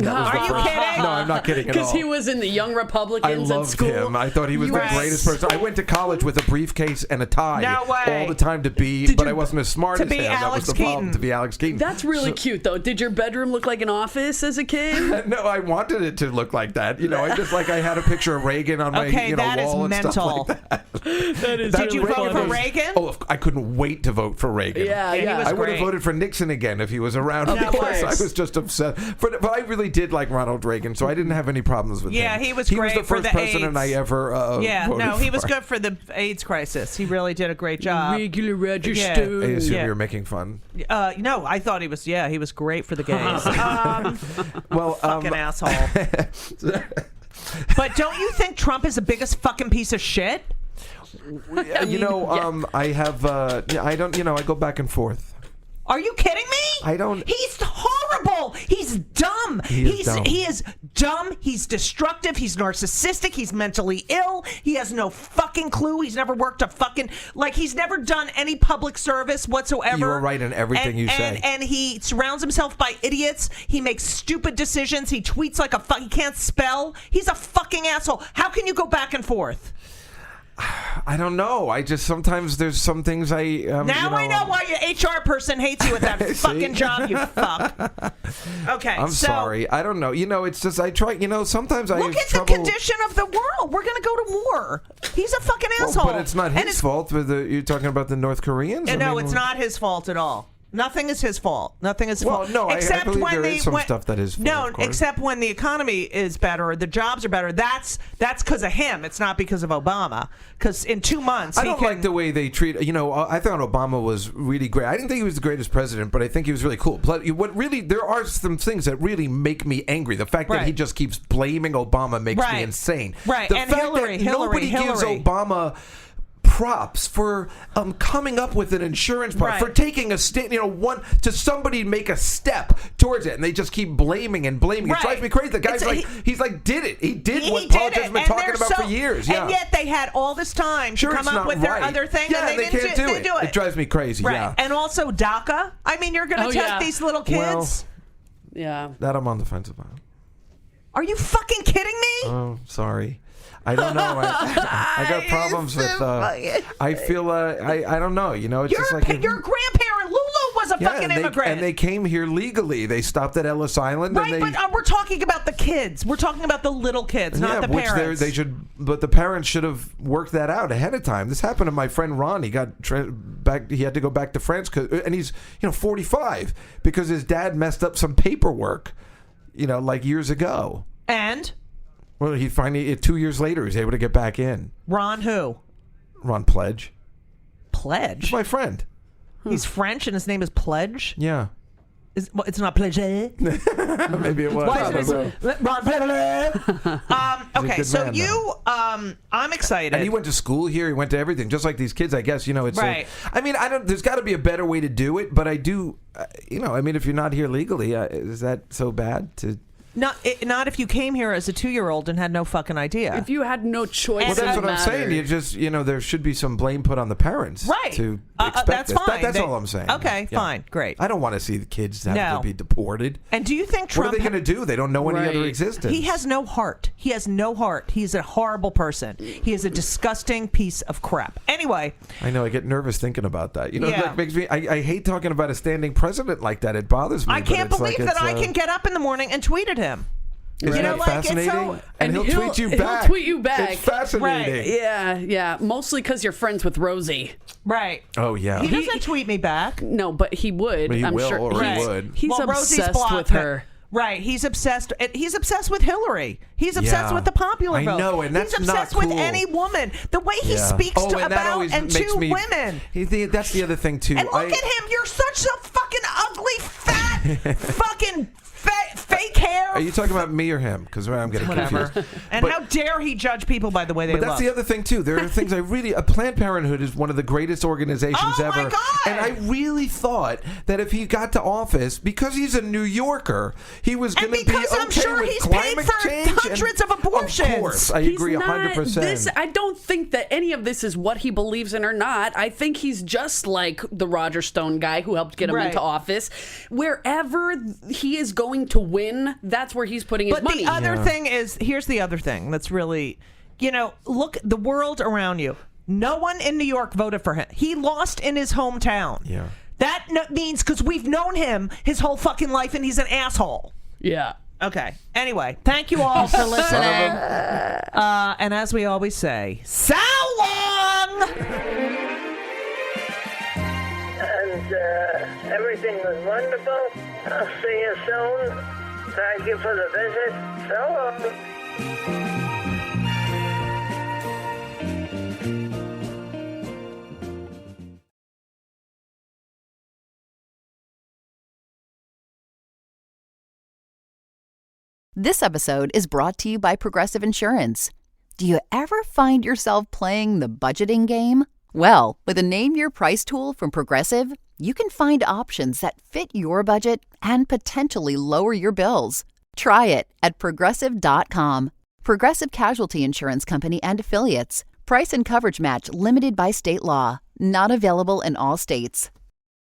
C: Are you kidding?
E: No, I'm not kidding at all.
D: Because he was in the Young
E: I
D: Republicans at
E: loved
D: school.
E: him. I thought he was the
C: Yes.
E: greatest person. I went to college with a briefcase and a tie
C: No way.
E: all the time but I wasn't as smart
C: To
E: as
C: be
E: him. That
C: Alex
E: was the problem.
C: Keaton.
E: To be Alex Keaton.
D: That's really cute, though. Did your bedroom look like an office as a kid?
E: No, I wanted it to look like that. I just I had a picture of Reagan on my
C: Okay, that is
E: wall and
C: mental.
E: stuff like that.
D: That is
C: Did you
D: really
C: vote for
D: funny.
C: Reagan?
E: Oh, I couldn't wait to vote for Reagan.
D: Yeah,
C: he was
E: I would have
C: great.
E: voted for Nixon again if he was around.
D: Of course.
E: I was just upset. But I really did like Ronald Reagan, so I didn't have any problems with him.
C: Yeah, he was
E: He
C: great
E: was the
C: for
E: first
C: the
E: president
C: AIDS.
E: I ever voted
C: he was
E: for.
C: good for the AIDS crisis. He really did a great job.
D: Regular Roger
C: Yeah.
D: Stone.
E: I assume
C: Yeah.
E: you were making fun.
C: No, I thought he was. Yeah, he was great for the gays.
E: Well,
C: Fucking asshole. But don't you think Trump is the biggest fucking piece of shit?
E: I have. I don't. I go back and forth.
C: Are you kidding me?
E: I don't-
C: He's horrible. He's dumb.
E: He is dumb.
C: He is dumb. He's destructive. He's narcissistic. He's mentally ill. He has no fucking clue. He's never worked a fucking he's never done any public service whatsoever.
E: You are right in everything you say.
C: And he surrounds himself by idiots. He makes stupid decisions. He tweets like he can't spell. He's a fucking asshole. How can you go back and forth?
E: I don't know. I just sometimes there's some things I.
C: Now I know why your HR person hates you at that fucking job, you fuck. Okay,
E: I'm sorry. I don't know. It's just I try. Sometimes I
C: look
E: have
C: at
E: trouble.
C: the condition of the world. We're gonna go to war. He's a fucking asshole.
E: But it's not his fault. You're talking about the North Koreans.
C: No, it's not his fault at all. Nothing is his fault. Nothing is his fault.
E: Well, no, I believe there is some stuff that is.
C: No, except when the economy is better, or the jobs are better. That's because of him. It's not because of Obama. Because in 2 months,
E: I don't like the way they treat. I thought Obama was really great. I didn't think he was the greatest president, but I think he was really cool. But there are some things that really make me angry. The fact that he just keeps blaming Obama makes me insane.
C: Right,
E: The
C: and
E: fact
C: Hillary,
E: that nobody gives Obama props for coming up with an insurance product, for taking a to somebody make a step towards it, and they just keep blaming and blaming. It drives me crazy. The guy's did it. He did what politicians have been talking about for years. Yeah.
C: And yet they had all this time to come up with their other thing,
E: and
C: they
E: can't do it. It drives me crazy.
C: Right.
E: Yeah.
C: And also DACA. I mean, you're going to test these little kids.
D: Yeah.
E: That I'm on the fence about.
C: Are you fucking kidding me?
E: Oh, sorry. I don't know. I got problems with. I feel. I don't know. It's just like
C: your grandparent Lulu was a fucking immigrant,
E: and they came here legally. They stopped at Ellis Island.
C: Right,
E: and
C: but we're talking about the kids. We're talking about the little kids, not the parents.
E: They should, but the parents should have worked that out ahead of time. This happened to my friend Ron. He got back. He had to go back to France, and he's 45 because his dad messed up some paperwork, like years ago.
C: And.
E: Well, he finally, 2 years later, he was able to get back in.
C: Ron who?
E: Ron Pledge.
C: Pledge?
E: He's my friend.
C: He's French and his name is Pledge?
E: Yeah.
C: It's not Pledge.
E: Maybe it was.
C: Ron Pledge. Okay, so
E: man,
C: I'm excited.
E: And he went to school here. He went to everything, just like these kids, I guess. It's
C: right.
E: There's got to be a better way to do it, but I do, if you're not here legally, is that so bad to...
C: Not if you came here as a 2-year-old and had no fucking idea.
D: If you had no choice,
E: well, that's what I'm saying. You just, there should be some blame put on the parents,
C: right?
E: To expect
C: that's
E: this.
C: fine.
E: That's all I'm saying.
C: Okay, fine, great.
E: I don't want to see the kids have to be deported.
C: And do you think Trump?
E: What are they going to do? They don't know any other existence.
C: He has no heart. He has no heart. He's a horrible person. He is a disgusting piece of crap. Anyway,
E: I know. I get nervous thinking about that. It makes me. I hate talking about a standing president like that. It bothers me.
C: I can't believe that I can get up in the morning and tweet at him.
E: Isn't that fascinating? And he'll tweet you back.
D: He'll tweet you back.
E: It's fascinating.
D: Right. Yeah. Mostly because you're friends with Rosie.
C: Right.
E: Oh, yeah.
C: He doesn't tweet me back.
D: No, but he would.
E: He
D: I'm
E: will,
D: sure.
E: or he would.
D: He's obsessed with her.
C: Right. He's obsessed with Hillary. He's obsessed with the popular vote.
E: I know, and that's
C: He's obsessed
E: not cool.
C: with any woman. The way he speaks about and to women.
E: That's the other thing, too.
C: And look at him. You're such a fucking ugly, fat, fucking fake hair.
E: Are you talking about me or him? Because I'm getting confused.
C: And how dare he judge people by the way they look?
E: But that's the other thing, too. There are things Planned Parenthood is one of the greatest organizations ever.
C: My God.
E: And I really thought that if he got to office, because he's a New Yorker, he was going to be okay
C: I'm sure
E: with
C: he's
E: climate
C: paid
E: change.
C: for hundreds of abortions.
E: Of course. I agree 100%.
D: I don't think that any of this is what he believes in or not. I think he's just like the Roger Stone guy who helped get him into office. Wherever he is going to win, that's where he's putting his money.
C: But the other thing is, here's the other thing that's really, look, the world around you. No one in New York voted for him. He lost in his hometown.
E: Yeah.
C: That means because we've known him his whole fucking life and he's an asshole.
D: Yeah.
C: Okay. Anyway, thank you all for listening. And as we always say, so long!
G: And everything was wonderful. I'll see you soon. Thank you for the visit. So long.
H: This episode is brought to you by Progressive Insurance. Do you ever find yourself playing the budgeting game? Well, with a Name Your Price tool from Progressive, you can find options that fit your budget and potentially lower your bills. Try it at Progressive.com. Progressive Casualty Insurance Company and Affiliates. Price and coverage match limited by state law. Not available in all states.